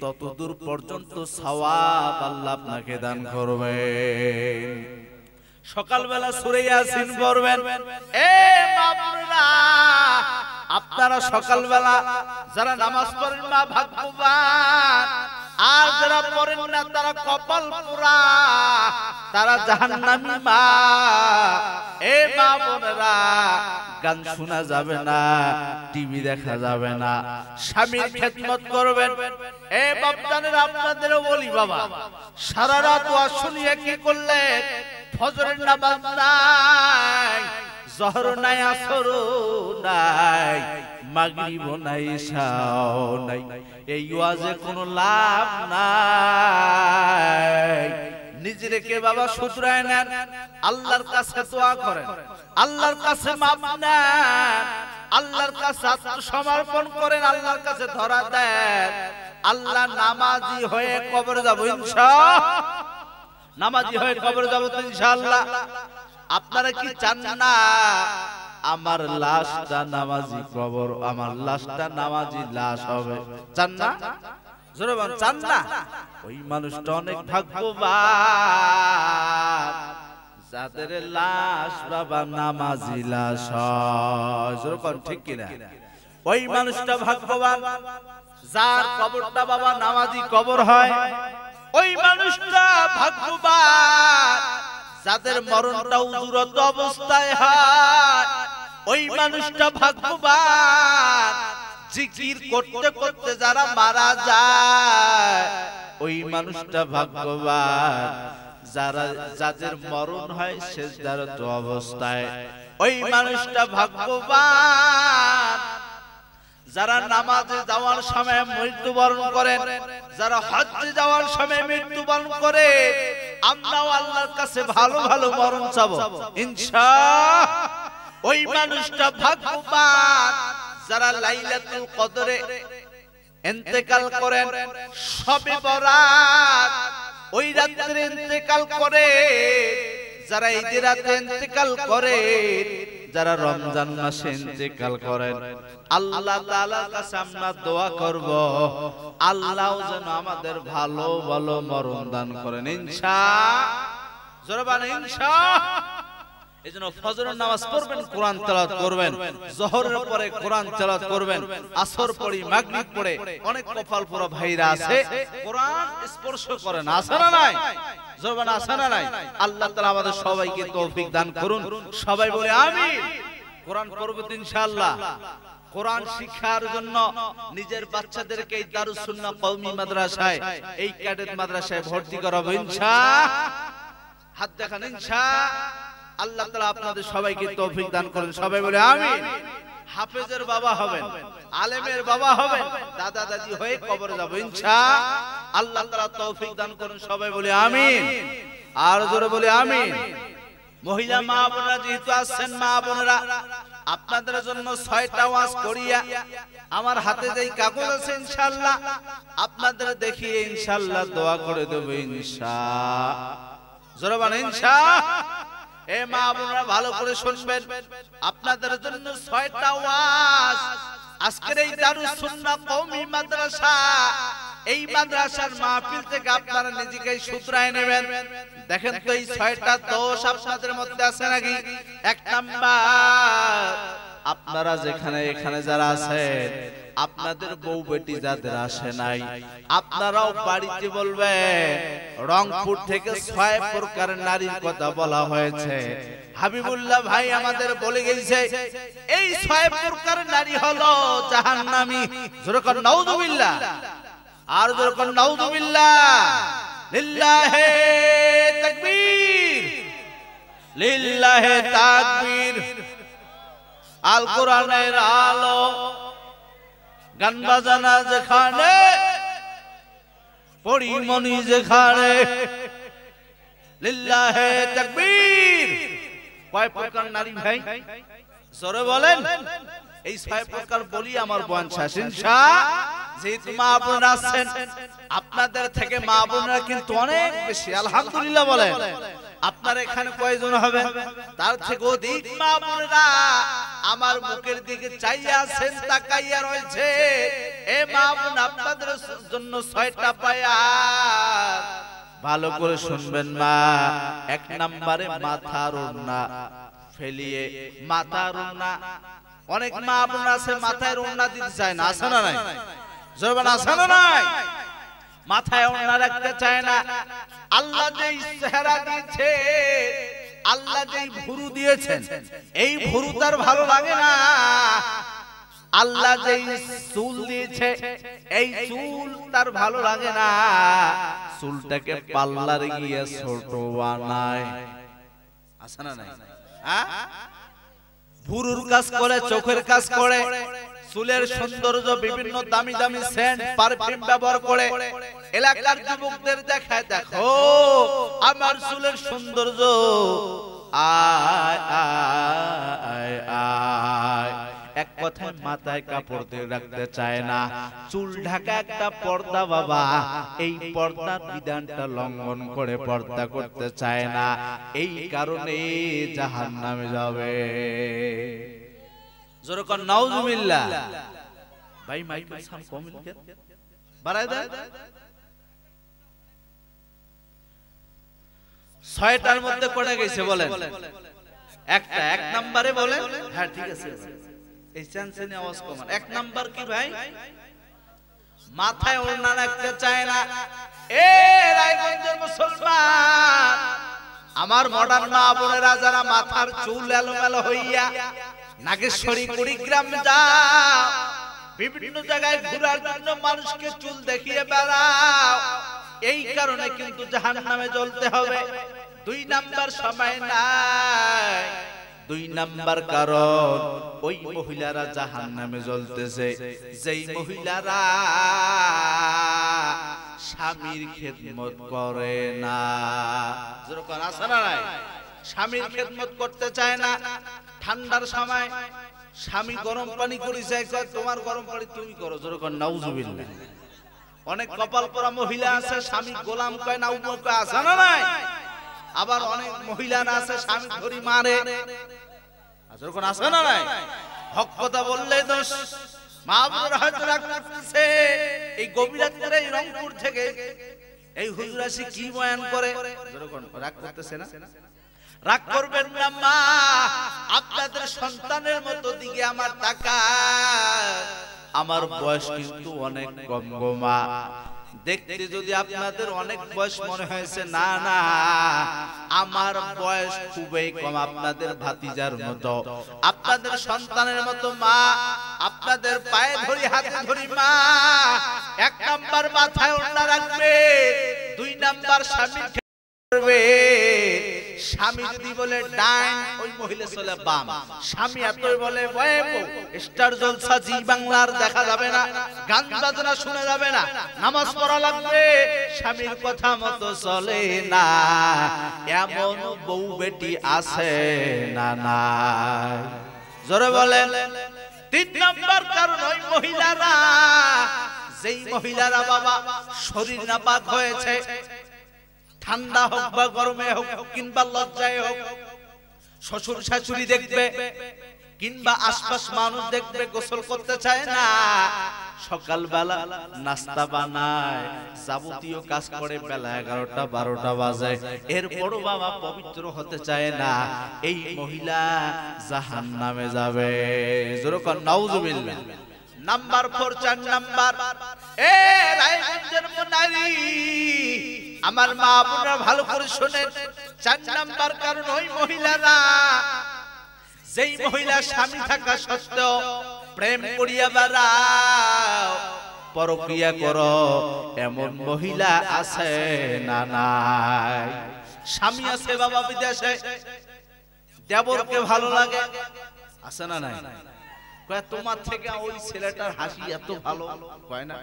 তত দূর পর্যন্ত সওয়াব আল্লাহ আপনাকে দান করবে। সকালবেলা সূরা ইয়াসিন পড়বেন। এ মা বোনেরা, আপনারা সকালবেলা যারা নামাজ পড়েন মা ভাগ্যবান, আর যারা পড়েন না তারা কপাল পোড়া, তারা জাহান্নামী মা। এ মা বোনেরা, গান শোনা যাবে না, টিভি দেখা যাবে না, স্বামীর খেদমত করবেন। এ বাপজানেরা, আপনাদেরও বলি বাবা, সারা রাত ওয়াজ শুনিয়ে কি করলেন? ফজরের নামাজ নাই, জহর নাই, আসর নাই, মাগরিব নাই, ইশাও নাই। এই ওয়াজে কোনো লাভ নাই। নিজেকে বাবা শুধরায় নেন, আল্লাহর কাছে দোয়া করেন, আল্লাহর কাছে মাপ নেন, আল্লাহর কাছে আত্মসমর্পণ করেন, আল্লাহর কাছে ধরা দেন। আল্লাহ নামাজি হয়ে কবরে যাব ইনশাআল্লাহ, নামাজি হয়ে কবরে যাব তো ইনশাআল্লাহ। আপনারা কি চান না আমার লাশটা নামাজি কবর, আমার লাশটা নামাজি লাশ হবে? চান না? জোরে বলেন, চান না? ওই মানুষটা অনেক ভাগ্যবান যাদের লাশ বাবা নামাজি লাশ হয়। জোরে বলেন, ঠিক কিনা? ওই মানুষটা ভাগ্যবান যার কবরটা বাবা নামাজি কবর হয়। ওই মানুষটা ভাগ্যবান যাদের মরণটা উজুরত অবস্থায় হয়। ওই মানুষটা ভাগ্যবান জিকির করতে করতে যারা মারা যায়। ওই মানুষটা ভাগ্যবান যারা যাদের মরণ হয় সিজদারত অবস্থায়। ওই মানুষটা ভাগ্যবান যারা নামাজে যাওয়ার সময় মৃত্যুবরণ করেন, যারা হজ্জে যাওয়ার সময় মৃত্যুবরণ করে। আমরাও আল্লাহর কাছে ভালো ভালো মরণ চাবো ইনশাআল্লাহ। ওই মানুষটা ভাগ্যবান যারা লাইলাতুল কদরে ইন্তেকাল করেন, শবে বরাত ওই রাতে ইন্তেকাল করে, যারা ঈদের রাতে ইন্তেকাল করে, যারা রমজান মাসে ইন্তেকাল করেন। আল্লাহ তাআলার কাছে আমরা দোয়া করব, আল্লাহ যেন আমাদের ভালো ভালো মরণ দান করেন ইনশাআল্লাহ। জোরে বলেন ইনশাআল্লাহ। এজন্য ফজরের নামাজ পড়বেন, কোরআন তেলাওয়াত করবেন, যোহরের পরে কোরআন তেলাওয়াত করবেন, আসর পড়ি, মাগরিব পড়ে। অনেক কপাল পোড়া ভাইরা আছে কোরআন স্পর্শ করে না, আছে না নাই? জোরে আছে না নাই? আল্লাহ তাআলা আমাদের সবাইকে তৌফিক দান করুন। সবাই বলে আমিন। কোরআন পড়ব ইনশাআল্লাহ। কোরআন শিক্ষার জন্য নিজের বাচ্চাদেরকে এই দারুস সুন্নাহ কওমি মাদ্রাসায়, এই ক্যাডেট মাদ্রাসায় ভর্তি করাবো ইনশাআল্লাহ। হাত দেখান ইনশাআল্লাহ। আল্লাহ তাআলা আপনাদের সবাইকে তৌফিক দান করেন। সবাই বলে আমিন। হাফেজের বাবা হবেন, আলেমের বাবা হবেন, দাদা দাদি হয়ে কবরে যাব ইনশাআল্লাহ। আল্লাহ তাআলা তৌফিক দান করেন। সবাই বলে আমিন। আর জোরে বলে আমিন। মহিলা মা বোনেরা যেহেতু আছেন, মা বোনেরা আপনাদের জন্য 6টা ওয়াজ করিয়া আমার হাতে যেই কাগজ আছে ইনশাআল্লাহ আপনাদের দেখিয়ে ইনশাআল্লাহ দোয়া করে দেব ইনশাআল্লাহ। জোরে বলেন ইনশাআল্লাহ। এ মা বোনেরা ভালো করে শুনবেন, আপনাদের জন্য 6টা ওয়াজ আজকের এই দারুস সুন্নাহ কওমি মাদ্রাসা, এই মাদ্রাসার মাহফিল থেকে আপনারা নিজেকে শুধরায় নেবেন। দেখেন তো এই 6টা দোষ আপনাদের মধ্যে আছে নাকি? 1 নাম্বার, আপনারা যেখানে এখানে যারা আছেন, আপনাদের বউ বেটি যাদের আসে নাই, আপনারাও বাড়িতে বলবেন রংপুর থেকে 6 প্রকারের নারীর কথা বলা হয়েছে। হাবিবুল্লাহ ভাই আমাদের বলে গেছে এই 6 প্রকারের নারী হলো জাহান্নামী। জোরে কর নাউযুবিল্লাহ। আর জোরে কর নাউযুবিল্লাহ। লিল্লাহে তাকবীর, লিল্লাহে তাকবীর। আল কোরআনের আলো, গান বাজানা যেখানে, পরিমণি যেখানে, লিল্লাহে তাকবীর। কয় প্রকার নারী ভাই? জোরে বলেন। এই 6 প্রকার বলি আমার বয়ান শেষ ইনশাআল্লাহ। যেহেতু মা বোনেরা আছেন, আপনাদের থেকে মা বোনেরা কিন্তু অনেক বেশি, আলহামদুলিল্লাহ বলেন। আপনার এখানে কয়জন হবে? তার থেকে অধিক মা বোনেরা আমার মুখের দিকে চাইয়া আছেন, তাকাইয়া রয়েছে। এ মা বোন, আপনাদের জন্য 6টা পায়া ভালো করে শুনবেন মা। এক নম্বরে মাথার ওড়না ফেলিয়ে, মাথার ওড়না, অনেক মা বোন আছে মাথায় ওড়না দিতে চায় না, আছে না নাই? জোরবান আছে না নাই? মাথায় ওড়না রাখতে চায় না। আল্লাহ যেই চেহারা দিয়েছে, আল্লাহ যেই ভুরু দিয়েছেন, এই ভুরু তার ভালো লাগে না। আল্লাহ যেই চুল দিয়েছে, এই চুল তার ভালো লাগে না। চুলটাকে পাল্লারে গিয়ে ছোট বানায়, আছে না নাই? ভুরুর কাজ করে, চোখের কাজ করে, চুলের সৌন্দর্য বিভিন্ন দামি দামি সেন্ট পারফিউম ব্যবহার করে এলাকার যুবকদের দেখায়, দেখো আমার চুলের সৌন্দর্য, আয় আয় আয়। এক কথায় মাথায় কাপড় দিয়ে রাখতে চায় না। চুল ঢাকা একটা পর্দা বাবা, এই পর্দার বিধানটা লঙ্ঘন করে পর্দা করতে চায় না। এই কারণে জাহান্নামে যাবে। জোরে কোন নাউজুবিল্লাহ। ভাই মাইকের সাউন্ড কম কেন? বাড়ায় দেন। 6টার মধ্যে কোটা গেছে বলেন? একটা। এক নম্বরে বলেন। হ্যাঁ ঠিক আছে, এই চান্সেনে আওয়াজ কমান। এক নাম্বার কি ভাই? মাথায় ওড়না রাখতে চায় না। এ রায়গঞ্জের মুসলমান, আমার মডার্ন মা বোনেরা যারা মাথার চুল এলোমেলো হইয়া নাগেশ্বরী কুড়িগ্রাম যাও, বিভিন্ন জায়গায় ঘোরার জন্য মানুষকে চুল দেখিয়ে বেড়াও, এই কারণে কিন্তু জাহান্নামে জ্বলতে হবে। 2 নাম্বার সময় নাই। 2 নাম্বার কারণ, ওই মহিলারা জাহান্নামে জ্বলতেছে যেই মহিলারা স্বামীর খেদমত করে না। যেরকম আছে না নাই? স্বামীর খেদমত করতে চায় না। ঠান্ডার সময় স্বামী গরম পানি করেছে, তোমার গরম পানি তুমি করো। যেরকম নাউজুবিল্লাহ। অনেক কপাল পরা মহিলা আছে, স্বামী গোলাম কয় না উমর কয়, আছে না নাই? আবার অনেক মহিলারা আছে স্বামী ধরি মারে, যখন আছে না নাই? হক কথা বললে দোষ। মা বোনেরা হয়তো রাগ করতেছে, এই গভীর রাতে এই রংপুর থেকে এই হুজুর আসি কি বয়ান করে, যখন রাগ করতেছে না? রাগ করবেন না মা, আপনাদের সন্তানের মতো দিকে আমার তাকায়। আমার বয়স কিন্তু অনেক কম গো মা। দেখতে যদি আপনাদের অনেক বয়স মনে হয়েছে, না না, আমার বয়স খুবই কম, আপনাদের ভাতিজার মতো, আপনাদের সন্তানের মতো মা। আপনাদের পায়ে ধরি, হাতে ধরি মা। 1 নাম্বার মাথায় ওড়না রাখবে, 2 নাম্বার স্বামী করবে। স্বামী যদি বলে ডাইন, ওই মহিলা চলে বাম। স্বামী এতই বলে স্টার জলসা জি বাংলার দেখা যাবে না, গান বাজনা শুনে যাবে না, নামাজ পড়া লাগবে, স্বামীর কথা মতো চলে না। এমন বউ বেটি আছে না না? জোরে বলেন। 3 নাম্বার কারণ, ওই মহিলারা, যেই মহিলারা বাবা শরীর নাপাক হয়েছে, ঠান্ডা হোক বা গরমে হোক কিংবা লজ্জায় হোক, শ্বশুর শাশুড়ি দেখবে কিংবা আশপাশ মানুষ দেখবে, গোসল করতে চায় না। সকালবেলা নাস্তা বানায়, যাবতীয় কাজ করে, বেলা 11টা 12টা বাজে, এরপরও বাবা পবিত্র হতে চায় না। এই মহিলা জাহান্নামে যাবে। যেরকম নাউজুবিল্লাহ। নাম্বার 4, 4 নাম্বার, এ রায়গঞ্জের নারী, আমার মা বোনেরা ভালো করে শুনেন। 4 নাম্বার কারণ, ওই মহিলারা, যেই মহিলা স্বামী থাকা সত্ত্বেও প্রেম করিয়া বেড়াও, পরক্রিয়া করো, এমন মহিলা আছে না নাই? স্বামী আছে বাবা বিদেশে, দেবরকে ভালো লাগে, আছে না নাই? কয় তোমার থেকে ওই ছেলেটার হাসি এত ভালো, কয় না?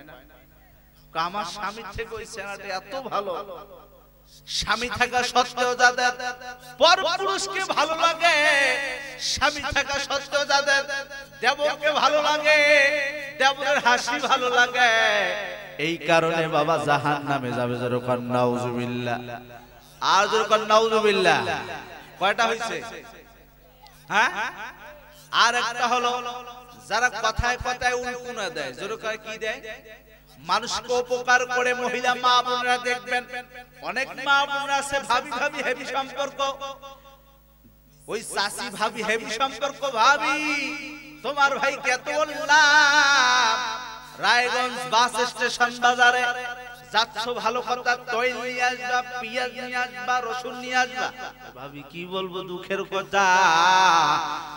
আমার স্বামীর থেকে ওই ছেলেটা এত ভালো। স্বামী থাকা সত্ত্বেও যাদের পরপুরুষকে ভালো লাগে, স্বামী থাকা সত্ত্বেও যাদের দেবরকে ভালো লাগে, দেবরের হাসি ভালো লাগে, এই কারণে বাবা জাহান্নামে যাবে। যেরকম নাউজুবিল্লাহ। আর যেরকম নাউজুবিল্লাহ। কয়টা হইছে? হ্যাঁ, আর একটা হলো যারা কথায় কথায় উল্কুনা দেয়। যেরকম কি দেয়? মানুষকে উপকার করে মহিলা মা বোনরা দেখবেন অনেক মা বোনরা আছে ভাবি ভাবি হেভি সম্পর্ক, ওই চাচি ভাবি হেভি সম্পর্ক, ভাবি তোমার ভাই কত বললাম রায়গঞ্জ বাস স্টেশন বাজারে যাচ্ছ ভালো কথা, তৈল নিয়ে আসবা, পেঁয়াজ নিয়ে আসবা, রসুন নিয়ে আসবা। ভাবি কি বলবো দুঃখের কথা,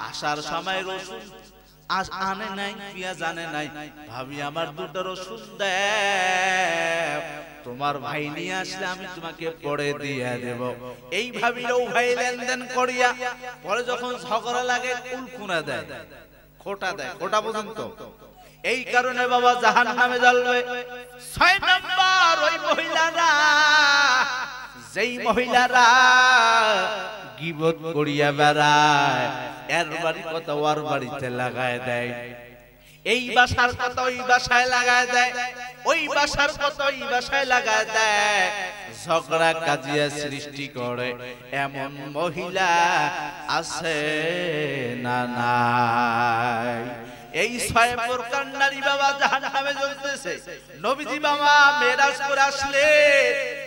আসার সময় রসুন আনে নাই, পেঁয়াজ আনে নাই। ভাবি আমার দুটো রসুন দেও, তোমার ভাই নিয়ে আসলে আমি তোমাকে পরে দিয়ে দেব। এই ভাবিও ভাই লেনদেন করিয়া পরে যখন ঝগড়া লাগে কুলকুনা দেয়, খোটা দেয়, খোটা পর্যন্ত। এই কারণে বাবা জাহান্নামে জ্বলবে। 6 নাম্বার ওই মহিলারা, যেই মহিলারা গীবত করিয়া বেড়ায়, এর বাড়ির কথা ওর বাড়িতে লাগায় দেয়, এই বাসার কথা ওই বাসায় লাগায় দেয়, ওই বাসার কথা ওই বাসায় লাগায় দেয়, ঝগড়া কাজিয়া সৃষ্টি করে, এমন মহিলা আছে না নাই? এই 6 প্রকার নারী বাবা জাহান্নামে জ্বলতেছে। নবীজি বাবা মেরাজ করে আসলে,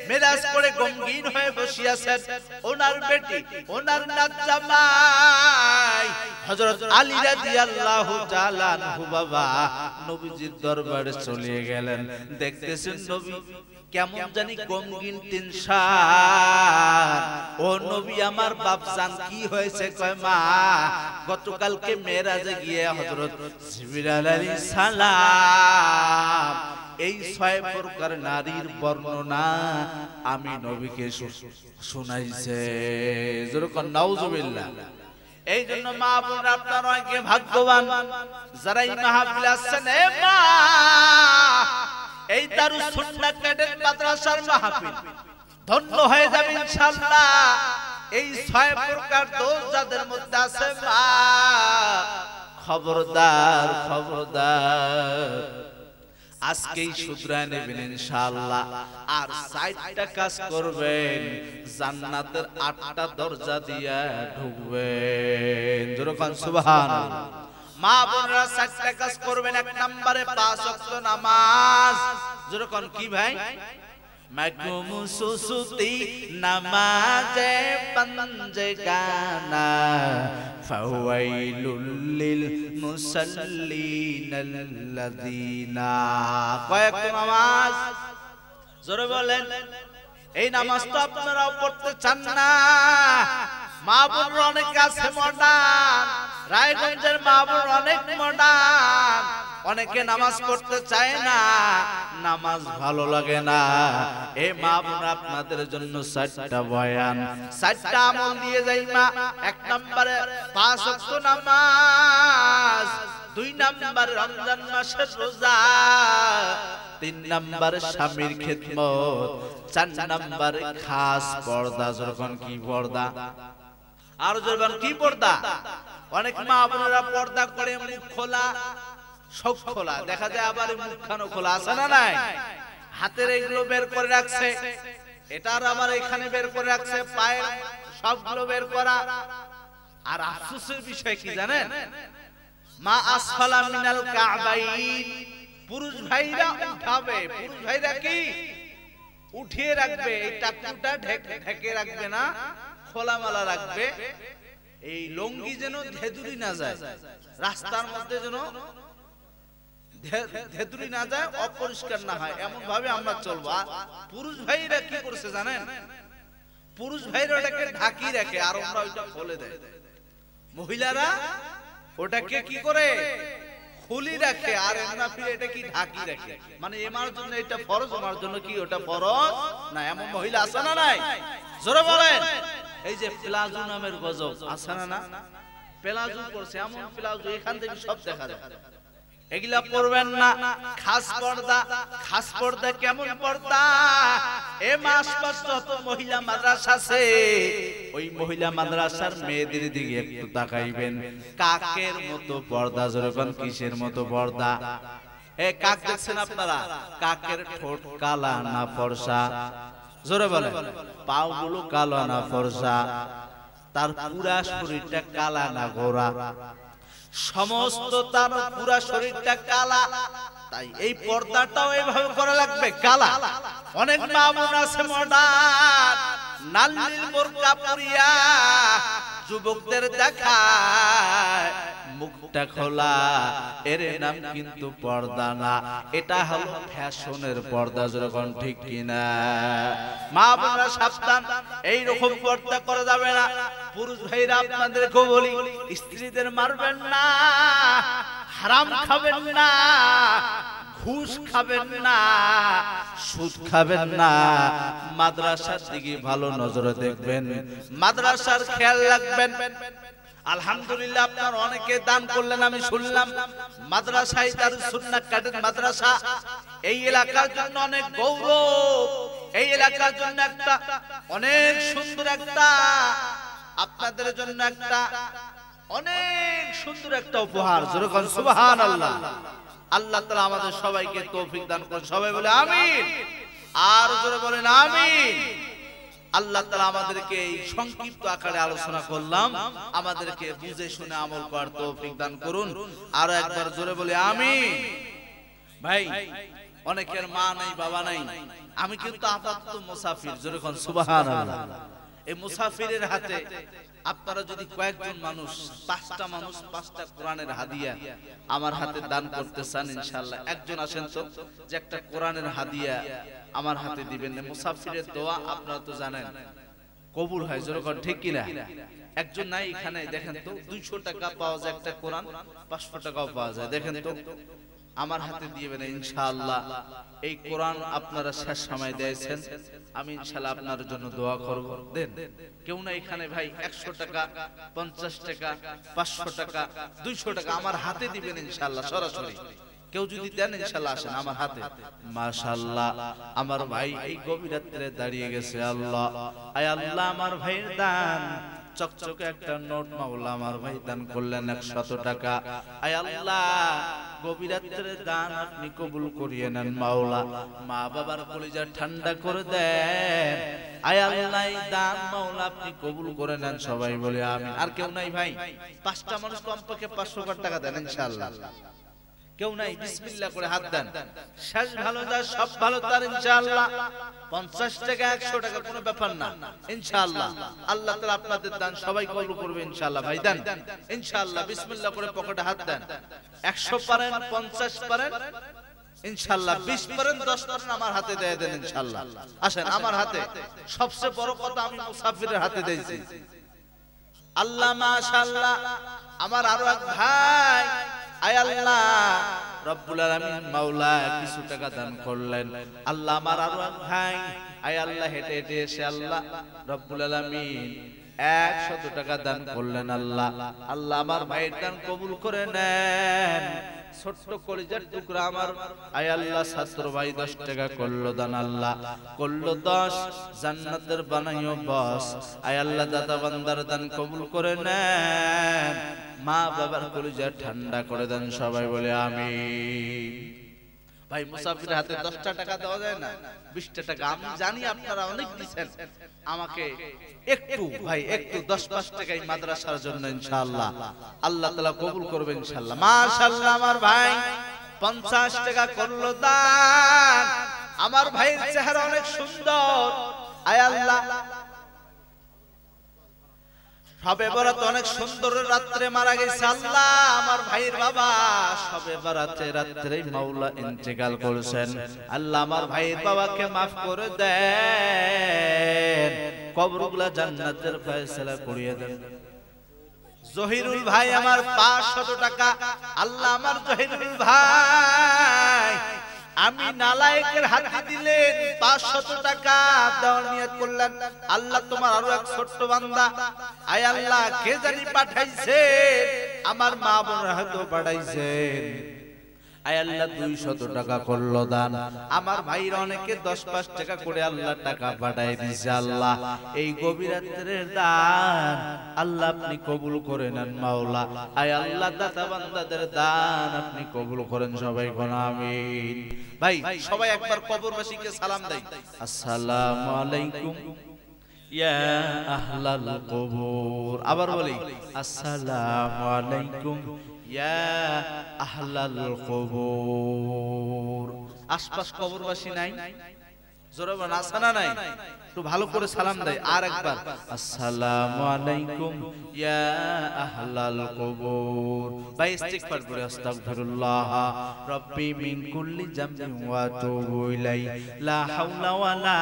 মেরাজ করে গমগীন হয়ে বসে আছেন, ওনার বেটি, ওনার নাত জামাই হযরত আলী রাদিয়াল্লাহু তাআলা আনহু বাবা নবীজির দরবারে চলে গেলেন। দেখতেছেন নবী কেমন জানি গমগীন টেনশন। ও নবী আমার বাপজান কি হয়েছে? কয় মা গতকালকে মেরাজে গিয়ে হযরত জিবরিল আলাইহিস সালাম এই 6 প্রকার নারীর বর্ণনা আমি নবীকে শুনাইছে। যেরকম নাউজুবিল্লাহ। এই জন্য মা বোন আপনারা অনেকে ভাগ্যবান যারা এই মাহফিলে আসছেন। এ মা, এই দারুস সুন্নাহ ক্যাডেট মাদ্রাসার মাহফিল ধন্য হয়ে যাবে ইনশাআল্লাহ। এই 6 প্রকার দোষ যাদের মধ্যে আছে মা, খবরদার খবরদার আজকেই শুধরায় নেবেন ইনশাআল্লাহ। আর 4টা কাজ করবেন, জান্নাতের 8টা দরজা দিয়া ঢুকবেন। যেরকম সুবহানাল্লাহ। মা বোনরা 4টা কাজ করবেন। 1 নম্বরে 5 ওয়াক্ত নামাজ। যেরকম কি ভাই? মাকুম সুসুতি নামাজে পঞ্জগানা ফাওয়াইলুল লিল মুসাল্লিনাল্লাযিনা। কয়েক নামাজ জোরে বলেন। এই নামাজ তো আপনারাও পড়তে চান না। মা বোনরা অনেক আছে মডার্ন, রায়গঞ্জের মা বোন অনেক মডার্ন, অনেকে নামাজ পড়তে চায় না, নামাজ ভালো লাগে না। এই মা বোন আপনাদের জন্য 4টা বয়ান, 4টা আমল দিয়ে যাই মা। 1 নম্বরে 5 ওয়াক্ত নামাজ, 2 নম্বরে রমজান মাসের রোজা, 3 নম্বরে স্বামীর খিদমত, 4 নম্বরে খাস পর্দা। যখন কি পর্দা? আর যখন কি পর্দা? অনেক মা বোনেরা পর্দা করে মুখ খোলা, সব খোলা দেখা যায়, আবার মুখখানো খোলা আছে না নাই? হাতের এগুলো বের করে রাখছে, এটার আবার এখানে বের করে রাখছে, পায়ের সবগুলো বের করা। আর আফসোসের বিষয় কি জানেন? মা আসফালা মিনাল কাবাইন, পুরুষ ভাইরা উঠাবে, পুরুষ ভাইরা কি উঠিয়ে রাখবে, এই টাকুটা ঢেকে রাখবে না, খোলামেলা রাখবে। এই লঙ্গি যেন ধেদুরি না যায়, রাস্তার মধ্যে যেন ধেদুরি না যায়, অপরিষ্কার না হয়, এমন ভাবে আমরা চলবো। পুরুষ ভাইরা কি করছে জানেন? পুরুষ ভাইরা ওটাকে ঢাকি রাখে, আর আমরা ওইটা খুলে দেয়। মহিলারা ওটাকে কি করে? খুলি রাখে, আর আমরা ফিরে এটা কি ঢাকি রাখে। মানে এমার জন্য এটা ফরজ, আমার জন্য কি ওটা ফরজ না? এমন মহিলা আছে না নাই? জোরে বলেন। এই যে প্লাজো নামের গজব আছে না না? প্লাজো পরছে, এমন প্লাজো এখান থেকে সব দেখা যায়। এগুলা পড়বেন না। খাস পর্দা, খাস পর্দা কেমন পর্দা? এ মাস পাস যত মহিলা মাদ্রাসা আছে, ওই মহিলা মাদ্রাসার মেয়েদের দিকে একটু তাকাইবেন। কাকের মতো পর্দা। যেরকম কিসের মতো পর্দা? এ কাক দেখছেন আপনারা? কাকের ঠোঁট কালা না ফর্সা? জোরে বলেন। পাও গুলো কালো না ফর্সা? তার পুরা শরীরটা কালা না গোরা? সমস্ত তার পুরা শরীরটা কালা, তাই এই পর্দাটাও এইভাবে করা লাগবে। কালা অনেক মা বোন আছে মডার্ন, নালিল বোরকা পরিয়া যুবকদের দেখায় মুখটা খোলা, এর নাম কিন্তু পর্দা না, এটা হলো ফ্যাশনের পর্দা। যখন ঠিক কিনা মা বোনরা সাবধান, এই রকম পর্দা করা যাবে না। পুরুষ ভাইরা আপনাদেরকে বলি, স্ত্রীদের মারবেন না, হারাম খাবেন না, ঘুষ খাবেন না, সুদ খাবেন না, মাদ্রাসার দিকে ভালো নজরে দেখবেন, মাদ্রাসার খেয়াল রাখবেন। আলহামদুলিল্লাহ আপনার অনেকে দান করলেন, আমি শুনলাম মাদ্রাসায় দারুস সুন্নাহ কাদের মাদ্রাসা এই এলাকার জন্য অনেক গৌরব, এই এলাকার জন্য একটা অনেক সুন্দর একটা, আপনাদের জন্য একটা অনেক সুন্দর একটা উপহার। যেরকম সুবহানাল্লাহ। আল্লাহ তাআলা আমাদের সবাইকে তৌফিক দান করুন, সবাই বলে আমিন। আর জোরে বলেন আমিন। আল্লাহ তাআলা আমাদেরকে এই সংক্ষিপ্ত আকারে আলোচনা করলাম, আমাদেরকে বুঝে শুনে আমল করার তৌফিক দান করুন। আর একবার জোরে বলে আমিন। ভাই অনেকের মা নাই, বাবা নাই, আমি কিন্তু আপাতত মুসাফির। যেরকম সুবহানাল্লাহ। এই মুসাফিরের হাতে আপনারা যদি কয়েকজন মানুষ, 5টা মানুষ 5টা কোরআনের হাদিয়া আমার হাতে দান করতে চান, ইনশাআল্লাহ একজন আসেন তো যে একটা কোরআনের হাদিয়া আমার হাতে দিবেন। মুসাফিরের দোয়া আপনারা তো জানেন কবুল হয়। যেরকম ঠিক কিনা? একজন নাই এখানে, দেখেন তো 200 টাকা পাওয়া যায় একটা কোরআন, 500 টাকাও পাওয়া যায়, দেখেন তো আমার হাতে দিবেন ইনশাআল্লাহ। এই কোরআন আপনারা শেষ সময় দিয়েছেন, আমি ইনশাআল্লাহ আপনার জন্য দোয়া করব। দেন কেউ না এখানে ভাই 100 টাকা, 50 টাকা, 500 টাকা, 200 টাকা আমার হাতে দিবেন ইনশাআল্লাহ সরাসরি। কেউ যদি দেন ইনশাআল্লাহ আসেন আমার হাতে। মাশাআল্লাহ আমার ভাই এই গভীর রাতে দাঁড়িয়ে গেছে। আল্লাহ, আয় আল্লাহ আমার ভাইয়ের দান চকচকে একটা নোট মাওলা আমার ভাই দান করলেন 100 টাকা। আয় আল্লাহ গভীর রাতে দান আপনি কবুল করিয়ে নেন মাওলা, মা বাবার কলিজা ঠান্ডা করে দেন। আয় আল্লাহ এই দান মাওলা আপনি কবুল করে নেন, সবাই বলে আমিন। আর কেউ নাই ভাই? 5টা মানুষ কমপক্ষে 500 টাকা দেন ইনশাআল্লাহ। কেউ নাই? বিসমিল্লাহ করে হাত দেন। শেষ ভালো যা সব ভালো তার ইনশাআল্লাহ। 50 টাকা 100 টাকা কোনো ব্যাপার না ইনশাআল্লাহ। আল্লাহ তাআলা আপনাদের দান সবাই কবুল করবে ইনশাআল্লাহ। ভাই দেন ইনশাআল্লাহ, বিসমিল্লাহ করে পকেটে হাত দেন। 100 পারেন, 50 পারেন ইনশাআল্লাহ, 20 পারেন, 10 পারেন আমার হাতে দিয়ে দেন ইনশাআল্লাহ। আসেন আমার হাতে। সবচেয়ে বড় কথা আমি মুসাফিরের হাতে দিয়েছি। আল্লাহ মাশাআল্লাহ আমার আরো এক ভাই, আয় আল্লাহ রব্বুল আলামিন মাওলা কিছু টাকা দান করলেন। আল্লাহ আমার আরো এক ভাই, আয় আল্লাহ হেঁটে হেঁটে এসে আল্লাহ রব্বুল আলামিন 100 টাকা দান করলেন। আল্লাহ, আল্লাহ আমার ভাইয়ের দান কবুল করে নেন। ছোট্ট কলিজার টুকরা আমার আয় আল্লাহ ছাত্র ভাই 10 টাকা করলো দান, আল্লাহ করলো 10, জান্নাতের বানাইও বস। আয় আল্লাহ দাতা বান্দার দান কবুল করে নেন, মা বাবার কলিজা ঠান্ডা করে দেন, সবাই বলে আমিন। ভাই মুসাফির হাতে 10টা টাকা দেওয়া যায় না? 20টা টাকা। আমি জানি আপনারা অনেক দিবেন, আমাকে একটু ভাই একটু 10-5 টাকা এই মাদ্রাসার জন্য ইনশাআল্লাহ আল্লাহ তাআলা কবুল করবে ইনশাআল্লাহ। মাশাআল্লাহ আমার ভাই 50 টাকা করলো দান। আমার ভাইয়ের চেহারা অনেক সুন্দর। আয় আল্লাহ সবে বরাত অনেক সুন্দর রাত্রে মারা গেছে। আল্লাহ আমার ভাইয়ের বাবা সবে বরাতে রাত্রে মাওলা ইন্তেকাল করেছেন। আল্লাহ আমার ভাইয়ের বাবাকে maaf করে দেন, কবরগুলা জান্নাতের ফয়সালা করিয়ে দেন। জহিরুল ভাই আমার 500 টাকা। আল্লাহ আমার জহিরুল ভাই আমি নালায়েকের হাতে দিলেন 500 টাকা দেওয়ার নিয়ত করলেন। আল্লাহ তোমার আরো এক ছোট্ট বান্দা, আয় আল্লাহ কে জানি পাঠাইছে, আমার মা বোনের হাতে পাঠাইছেন। আয় আল্লাহ 200 টাকা করলো দান। আমার ভাইরা অনেকে 10-5 টাকা করে আল্লাহ টাকা পাঠায় দিয়েছে। আল্লাহ এই গভীর রাতের দান আল্লাহ আপনি কবুল করে নেন মাওলা। আয় আল্লাহ দাতা বান্দাদের দান আপনি কবুল করেন, সবাই বলেন আমিন। ভাই সবাই একবার কবরবাসীকে সালাম দেই। আসসালামু আলাইকুম ইয়া আহলাল কবর। আবার বলি আসসালামু আলাইকুম ইয়া আহলাল কবুর। আশপাশ কবরবাসী নাই? জোরে বলেন আছে না নাই? একটু ভালো করে সালাম দেয় আর একবার, আসসালামু আলাইকুম ইয়া আহলাল কবুর। ভাই ইস্তিগফার করে আস্তাগফিরুল্লাহ রাব্বি মিন কুল্লি জামবিন ওয়া আতুবু ইলাই লা হাওলা ওয়ালা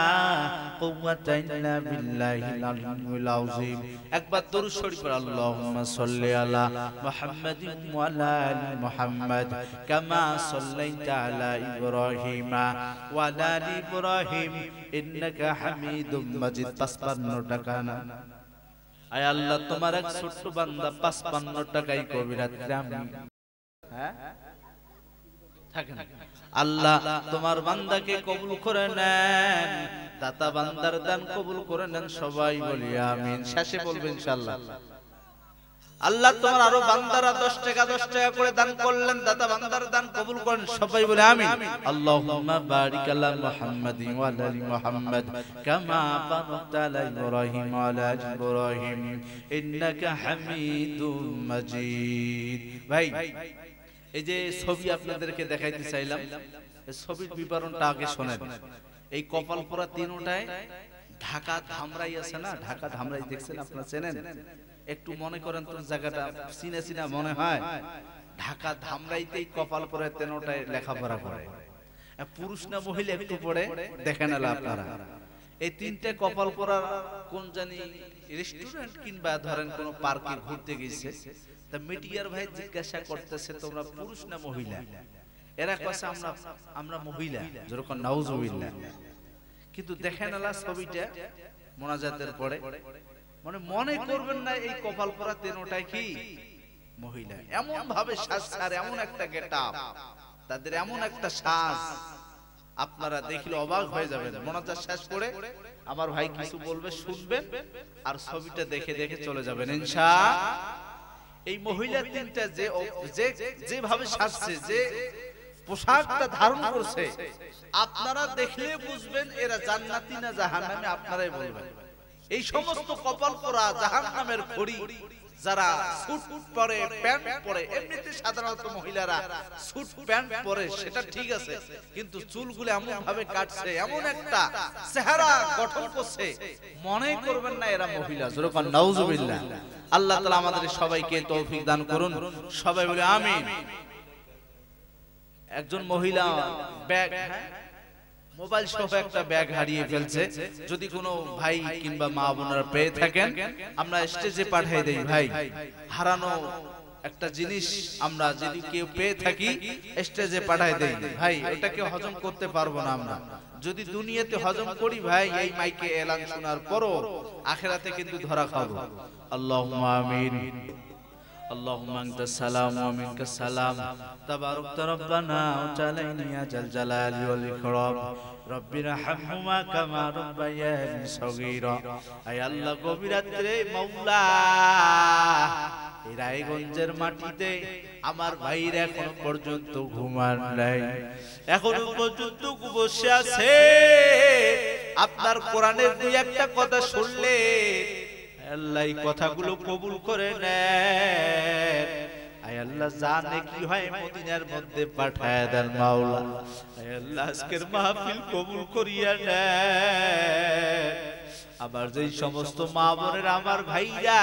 কুওয়াতা ইল্লা বিল্লাহিল আলিয়্যিল আযীম। একবার দরুদ শরীফ পড়ে, আল্লাহুম্মা সাল্লি আলা মুহাম্মাদিন ওয়া আলা আলি মুহাম্মাদ কামা সাল্লাইতা আলা ইব্রাহিম ওয়া আলা আলি ইব্রাহিম ইন্নাকা হামিদুম মাজিদ। 55 টাকা না? আয় আল্লাহ, তোমার এক ছোট্ট বান্দা 55 টাকাই কবি রাত্রে আমি থাকেন। আল্লাহ তোমার বান্দাকে কবুল করে নেন, দাতা বান্দার দান কবুল করে নেন। সবাই বলি আমিন। শেষে বলবেন ইনশাআল্লাহ। আল্লাহ তোমার আরো বান্দারা 10 টাকা করে দান করলেন, দাতা বান্দার দান কবুল করেন। সবাই বলে আমিন। আল্লাহুম্মা বারিক আলা মুহাম্মাদিন ওয়া আলা আলি মুহাম্মাদ কামা বারাকতা আলা ইব্রাহিম ওয়া আলা আলি ইব্রাহিম ইন্নাকা হামিদুম মাজিদ। ভাই এই যে ছবি আপনাদেরকে দেখাইতে চাইলাম, এই ছবির বিবরণটা আগে শোনেন। এই কপাল পোড়া তিনটায় ঢাকা ধামরাই আছে না? ঢাকা ধামরাই দেখছেন আপনারা, চেনেন? একটু মনে করেন তো, জায়গাটা চিনা চিনা মনে হয়। ঢাকা ধামরাইতেই কপাল পরে তেনোটায় লেখাপড়া করে। পুরুষ না মহিলা একটু পরে দেখে নেন আপনারা। এই তিনটে কপাল পরার কোন জানি রেস্টুরেন্ট কিংবা ধরেন কোন পার্কে ঘুরতে গেছে, তা মিডিয়ার ভাই জিজ্ঞাসা করতেছে তোমরা পুরুষ না মহিলা? এরা কইছে আমরা মহিলা। যেরকম নাউজুবিল্লাহ। কিন্তু দেখে নেলা ছবিটা মোনাজাতের পরে, মনে করবেন না এই কপাল পরা তেনোটাই কি মহিলা। এমন ভাবে সাজ, আর এমন একটা গেটআপ, তাদের এমন একটা সাজ, আপনারা দেখলে অবাক হয়ে যাবেন। মোনাজাত শেষ করে আমার ভাই কিছু বলবে, শুনবেন আর ছবিটা দেখে দেখে চলে যাবেন ইনশাআল্লাহ। এই মহিলা তিনটা যেভাবে সাজছে, যে পোশাকটা ধারণ করছে, আপনারা দেখলে বুঝবেন এরা জান্নাতি না জাহান্নামী, আপনারাই বলবেন। এই সমস্ত কপাল পোড়া জাহান্নামের খড়ি যারা স্যুট পরে, প্যান্ট পরে, এমনিতে সাধারণত মহিলারা স্যুট প্যান্ট পরে, সেটা ঠিক আছে, কিন্তু চুলগুলো এমন ভাবে কাটছে, এমন একটা চেহারা গঠন করছে, মনে করবেন না এরা মহিলা। যেরকম নাউজুবিল্লাহ। আল্লাহ তাআলা আমাদের সবাইকে তৌফিক দান করুন। সবাই বলে আমিন। একজন মহিলা ব্যাগ, মোবাইল সহ একটা ব্যাগ হারিয়ে ফেলছে। যদি কোনো ভাই কিংবা মা বোনেরা পেয়ে থাকেন, আমরা স্টেজে পাঠিয়ে দেই। ভাই হারানো একটা জিনিস আমরা যদি কেউ পেয়ে থাকি, স্টেজে পাঠিয়ে দেই। ভাই এটাকে হজম করতে পারবো না আমরা। যদি দুনিয়াতে হজম করি ভাই, এই মাইকে এলান শোনার পরও আখিরাতে কিন্তু ধরা খাবো। আল্লাহুম্মা আমিন। اللهم انت السلام ومنك السلام تبارك ربنا وتعالى يا ذا الجلال والاكرام رب ارحمهما كما ربياني صغيرا اي الله গভীর রাতে মাওলা এই রায়গঞ্জের মাটিতে আমার ভাইরা এখনো পর্যন্ত ঘুমান নাই, এখনো পর্যন্ত বসে আছে। আপনার কোরআনের দুই একটা কথা শুনলে আল্লাহ এই কথাগুলো কবুল করে নেন। আয় আল্লাহ জানে কি হয় মদিনার মধ্যে পাঠায় দেন মাওলা। আয় আল্লাহ আজকের মাহফিল কবুল করিয়া নেন। আবার যেই সমস্ত মা বোনেরা আমার ভাইরা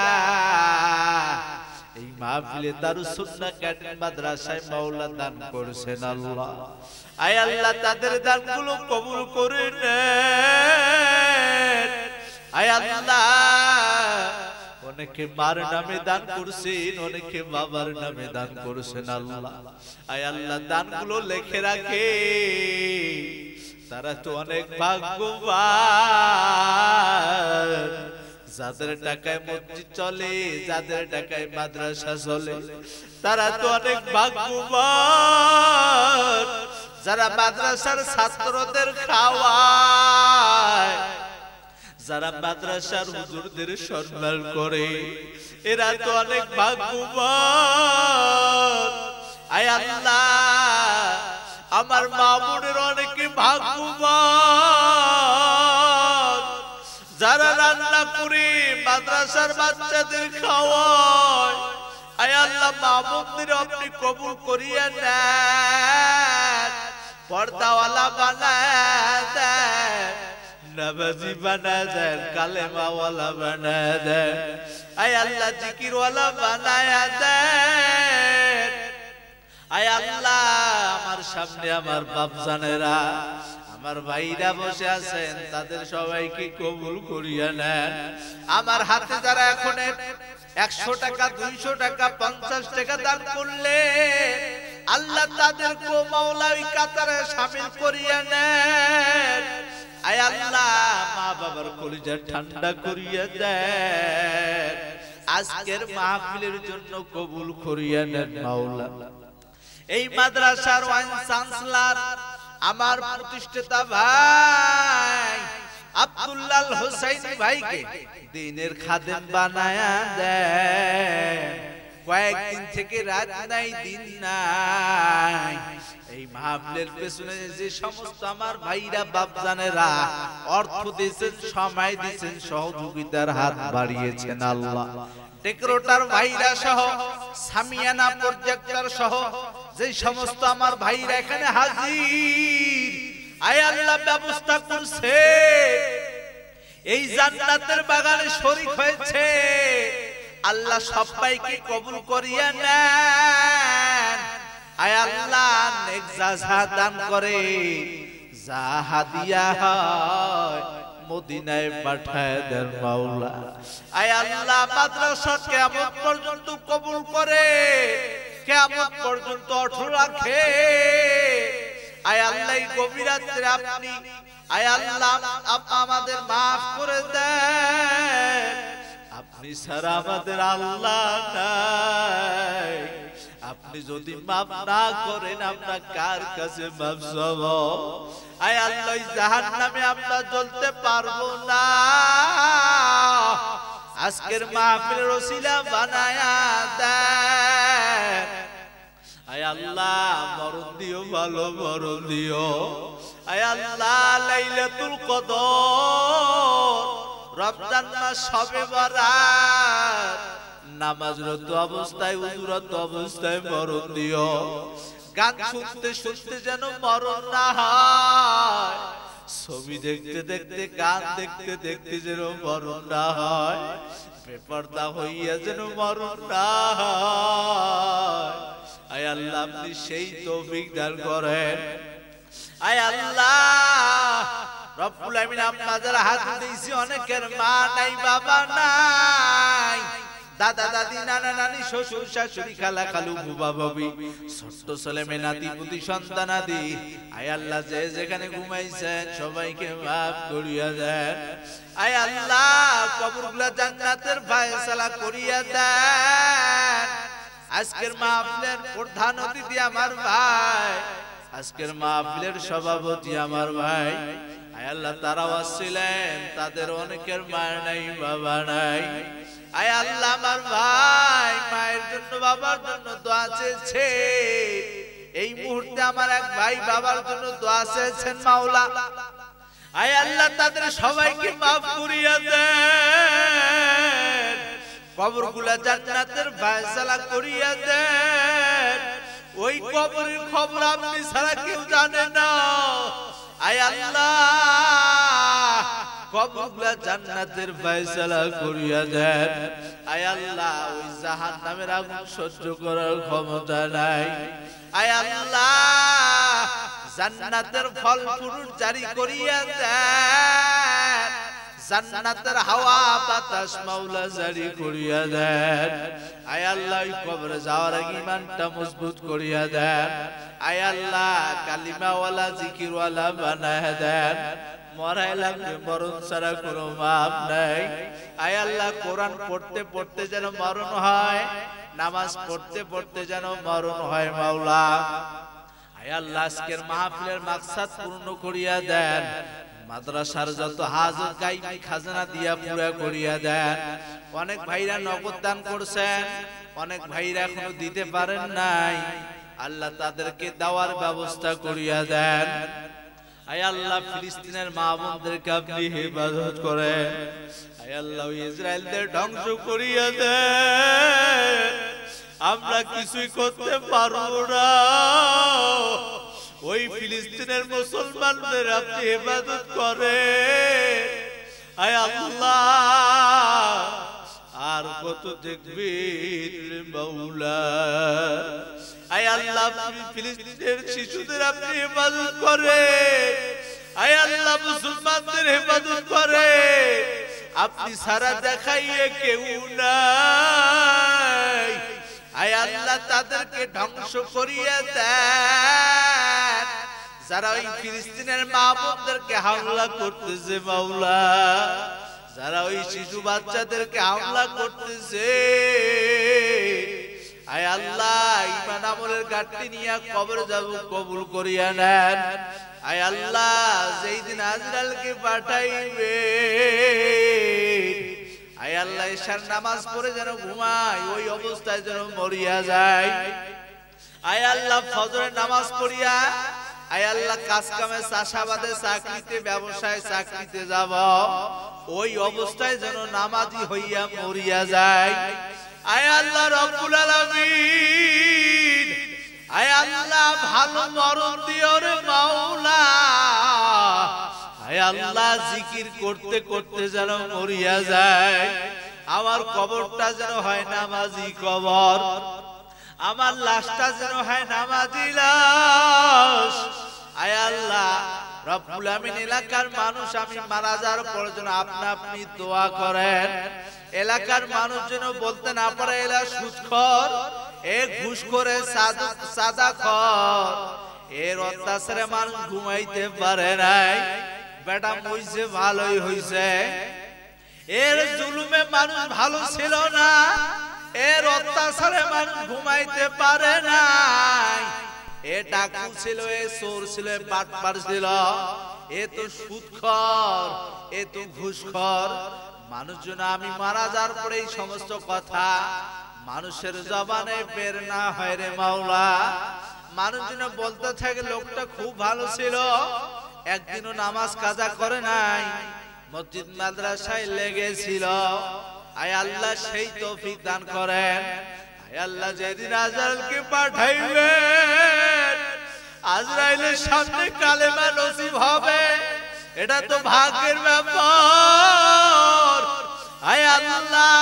এই মাহফিলে দারুস সুন্নাহ ক্যাডেট মাদ্রাসায় মাওলা দান করেছেন আল্লাহ, আয় আল্লাহ তাদের দানগুলো কবুল করে নেন। আয় আল্লাহ অনেকে মার নামে দান করছেন, অনেকে বাবার নামে দান করছেন আল্লাহ, আয় আল্লাহ দানগুলো লিখে রাখে। তারা তো অনেক ভাগ্যবান, যাদের টাকায় মসজিদ চলে, যাদের টাকায় মাদ্রাসা চলে, তারা তো অনেক ভাগ্যবান। যারা মাদ্রাসার ছাত্রদের খাওয়ায়, যারা মাদ্রাসার হুজুরদের সম্মান করে, এরা তো অনেক ভাগ্যবান। আয় আল্লাহ আমার মা বোনের অনেকে ভাগ্যবান, যারা রান্না করে মাদ্রাসার বাচ্চাদের খাওয়ায়, আয় আল্লাহ মাহবুবদের আপনি কবুল করিয়ে নেন, পর্দাওয়ালা বানায় দেন, নামাজি বানায় দেন, কালেমাওয়ালা বানায় দেন, আয় আল্লাহ জিকিরওয়ালা বানায় দেন। আয় আল্লাহ আমার সামনে আমার বাপজানেরা আমার ভাইরা বসে আছেন, তাদের সবাইকে কবুল করিয়া নেন। আমার হাতে যারা এখন 100 টাকা 200 টাকা 50 টাকা দান করলে আল্লাহ তাদেরকে মাওলা ওই কাতারে শামিল করিয়া নেন। আয় আল্লাহ মা বাবার কলিজা ঠান্ডা করিয়া দেন, আজকের মাহফিলের জন্য কবুল করিয়া নেন মাওলা। এই মাদ্রাসার ওয়াইস চ্যান্সেলর আমার প্রতিষ্ঠাতা ভাই আব্দুল্লাহ হোসেন ভাইকে দিনের খাদেম বানায়া দেন। কয়েকদিন থেকে রাত নাই দিন নাই, এই মাহফিলের পেছনে যে সমস্ত আমার ভাইরা বাপজানেরা অর্থ দিয়েছেন, সময় দিয়েছেন, সহযোগিতার হাত বাড়িয়েছেন আল্লাহ, ডেকোরেটর ভাইরা সহ, সামিয়ানা প্রজেক্টর সহ যে সমস্ত আমার ভাইরা এখানে হাজির, আয় আল্লাহ ব্যবস্থা করছে, এই জান্নাতের বাগানে শরীক হয়েছে, আল্লাহ সবাইকে কবুল করিয়া নেন। আয় আল্লাহ নেক জাযা দান করে, যা হাদিয়া হয় মদিনায় পাঠায় দেন মাওলা। আয় আল্লাহ মাদ্রাসা কিয়ামত পর্যন্ত কবুল করে, কিয়ামত পর্যন্ত অটল রাখে। আয় আল্লাহ এই গভীর রাতে আপনি আয় আল্লাহ আমাদের maaf করে দেন, আপনি ছাড়া আমাদের আল্লাহ নাই, আপনি যদি মাফ না করেন আমরা কার কাছে মাফ চাব? আয় আল্লাহ জাহান্নামে আমরা জ্বলতে পারবো না, আজকের মাহফিলের ওসিলা বানায়া দেন। আয় আল্লাহ মরণ দিও, ভালো মরণ দিও। আয় আল্লাহ লাইলাতুল কদর, রমজান মাস শবে বরাত, নামাজরত অবস্থায় উযুরত অবস্থায় মরণ দিও। গান শুনতে শুনতে যেন মরণ না হয়, ছবি দেখতে দেখতে গান দেখতে দেখতে যেন মরণ না হয়, বেপরদা হইয়া যেন মরণ না হয়। আয় আল্লাহ আপনি সেই তৌফিক দান করেন। আয় আল্লাহ রব্বুল আমিন আমরা যারা হাত দিয়েছি অনেকের মা নাই, বাবা নাই, দাদা দাদি, নানা নানি, শ্বশুর শাশুড়ি, খালা খালু, বুবা ববি, ছোট্ট ছেলে মেয়ে, নাতি পুতি, সন্তানাদি, আয় আল্লাহ যে যেখানে ঘুমাইছেন সবাইকে মাফ করিয়া দেন। আয় আল্লাহ কবরগুলা জান্নাতের ফয়সালা করিয়া দেন। আজকের মাহফিলের প্রধান অতিথি আমার ভাই, আজকের মাহফিলের সভাপতি আমার ভাই, আয় আল্লাহ তারাও আসছিলেন, তাদের অনেকের মা নাই, বাবা নাই। আয় আল্লাহ আমার ভাই মায়ের জন্য বাবার জন্য দোয়া চেয়েছে, এই মুহূর্তে আমার এক ভাই বাবার জন্য দোয়া চেয়েছেন মাওলা। আয় আল্লাহ তাদের সবাইকে মাফ করিয়া দেন, কবরগুলা জান্নাতের ফয়সালা করিয়া দেন। ওই কবরের খবর আপনি ছাড়া কেউ জানে না। আয় আল্লাহ কবরগুলা জান্নাতের ফয়সালা করিয়া দেন। আয় আল্লাহ ওই জাহান্নামের আগুন সহ্য করার ক্ষমতা নাই। আয় আল্লাহ জান্নাতের ফল ফুল জারি করিয়া দেন, জান্নাতের হাওয়া বাতাস মাওলা জারি করিয়া দেন। আয় আল্লাহ ওই কবরে যাওয়ার আগে ঈমানটা মজবুত করিয়া দেন। আয় আল্লাহ কালিমাওয়ালা জিকিরওয়ালা বানায় দেন। মরাই লাগবে মরণ ছাড়া কোনো মাপ নাই। আয় আল্লাহ কোরআন পড়তে পড়তে যেন মরণ হয়, নামাজ পড়তে পড়তে যেন মরণ হয় মাওলা। আয় আল্লাহ আজকের মাহফিলের মাকসাদ পূর্ণ করিয়া দেন, মাদ্রাসার যত হাজত গায়বী খাজানা দিয়া পুরা করিয়া দেন। অনেক ভাইরা নগদ দান করছেন, অনেক ভাইরা এখনো দিতে পারেন নাই, আল্লাহ তাদেরকে দেওয়ার ব্যবস্থা করিয়া দেন। আয় আল্লাহ ফিলিস্তিনের মা বোনদেরকে আপনি হেফাজত করেন। আয় আল্লাহ ইসরায়েলদের ধ্বংস করিয়া দেন। আমরা কিছুই করতে পারবো না। ওই ফিলিস্তিনের মুসলমানদের আপনি ইবাদত করেন। আয় আল্লাহ, আর কত দেখবেন মাওলা। আয় আল্লাহ, ফিলিস্তিনের শিশুদের আপনি ইবাদত করেন। আয় আল্লাহ, মুসলমানদের ইবাদত করেন। আপনি সারা দেখাইয়ে কেউ নাই। আয় আল্লাহ, তাদেরকে ধ্বংস করিয়ে দেন যারা ওই ফিলিস্তিনের মা বোনদেরকে হামলা করতেছে মাওলা, যারা ওই শিশু বাচ্চাদেরকে হামলা করতেছে। আয় আল্লাহ, ঈমান আমলের ঘাটতি নিয়ে কবরে যাব, কবুল করিয়া নেন। আয় আল্লাহ, যেই দিন আজরাইলকে পাঠাইবে, আয় আল্লাহ, ইশার নামাজ পড়ে যেন ঘুমায়, ওই অবস্থায় যেন মরিয়া যায়। আয় আল্লাহ, ফজরের নামাজ পড়িয়া আয় আল্লাহ কাজ কামে, চাষাবাদে, চাকরিতে, ব্যবসায়, চাকরিতে যাব, ওই অবস্থায় যেন নামাজি হইয়া মরিয়া যায়। আয় আল্লাহ রব্বুল আলামিন, আয় আল্লাহ ভালো মরণ দিও রে মাওলা। আয় আল্লাহ, জিকির করতে করতে যেন মরিয়া যায়। আমার কবরটা যেন হয় নামাজি কবর, আমার লাশটা যেন হয় নামাজি লাশ। আয় আল্লাহ রব্বুল আমিন, এলাকার মানুষ আমি মারা যাওয়ার পর যেন আপনি দোয়া করেন। এলাকার মানুষ যেন বলতে না পারে এলা সুদখোর, এ ঘুষখোরে, সাদাখোর, এর অত্যাচারে মানুষ ঘুমাইতে পারে নাই। বেটা মইছে ভালোই হইছে, এর জুলুমে মানুষ ভালো ছিল না, এর অত্যাচারে মানুষ ঘুমাইতে পারে নাই। এ ডাকু ছিল, এ চোর ছিল, এ বাটপার ছিল, এ তো সুদখোর, এ তো ঘুষখোর। মানুষজন আমি মারা যাওয়ার পরে এই সমস্ত কথা মানুষের জবানে বের না হয় রে মাওলা। মানুষজন বলতে থাকে লোকটা খুব ভালো ছিল, একদিনও নামাজ কাজা করে নাই, মসজিদ মাদ্রাসায় লেগেছিল। আয় আল্লাহ, সেই তৌফিক দান করেন। আয় আল্লাহ, যেদিন আজরাইলকে পাঠাইবেন, আজরাইলের সামনে কালেমা নসিব হবে, এটা তো ভাগ্যের ব্যাপার। আয় আল্লাহ,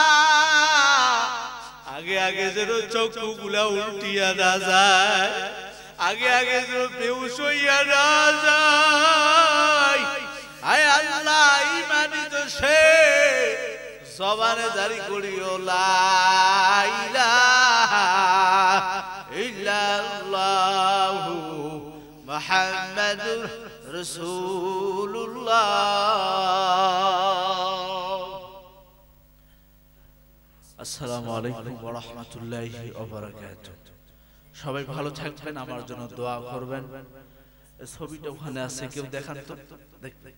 আগে আগে যেন চক্ষুগুলা উল্টিয়া না যায়, আগে আগে যেন বেহুশ হইয়া না যায়। আয় আল্লাহ, ঈমানি তো সে জবানে জারি করিও লা ইলাহা ইল্লাল্লাহু মুহাম্মাদুর রাসূলুল্লাহ। আসসালামু আলাইকুম ওয়া রাহমাতুল্লাহি ওয়া বারাকাতুহু। সবাই ভালো থাকবেন, আমার জন্য দোয়া করবেন। ছবিটা ওখানে আছে, কেউ দেখান তো, দেখবেন।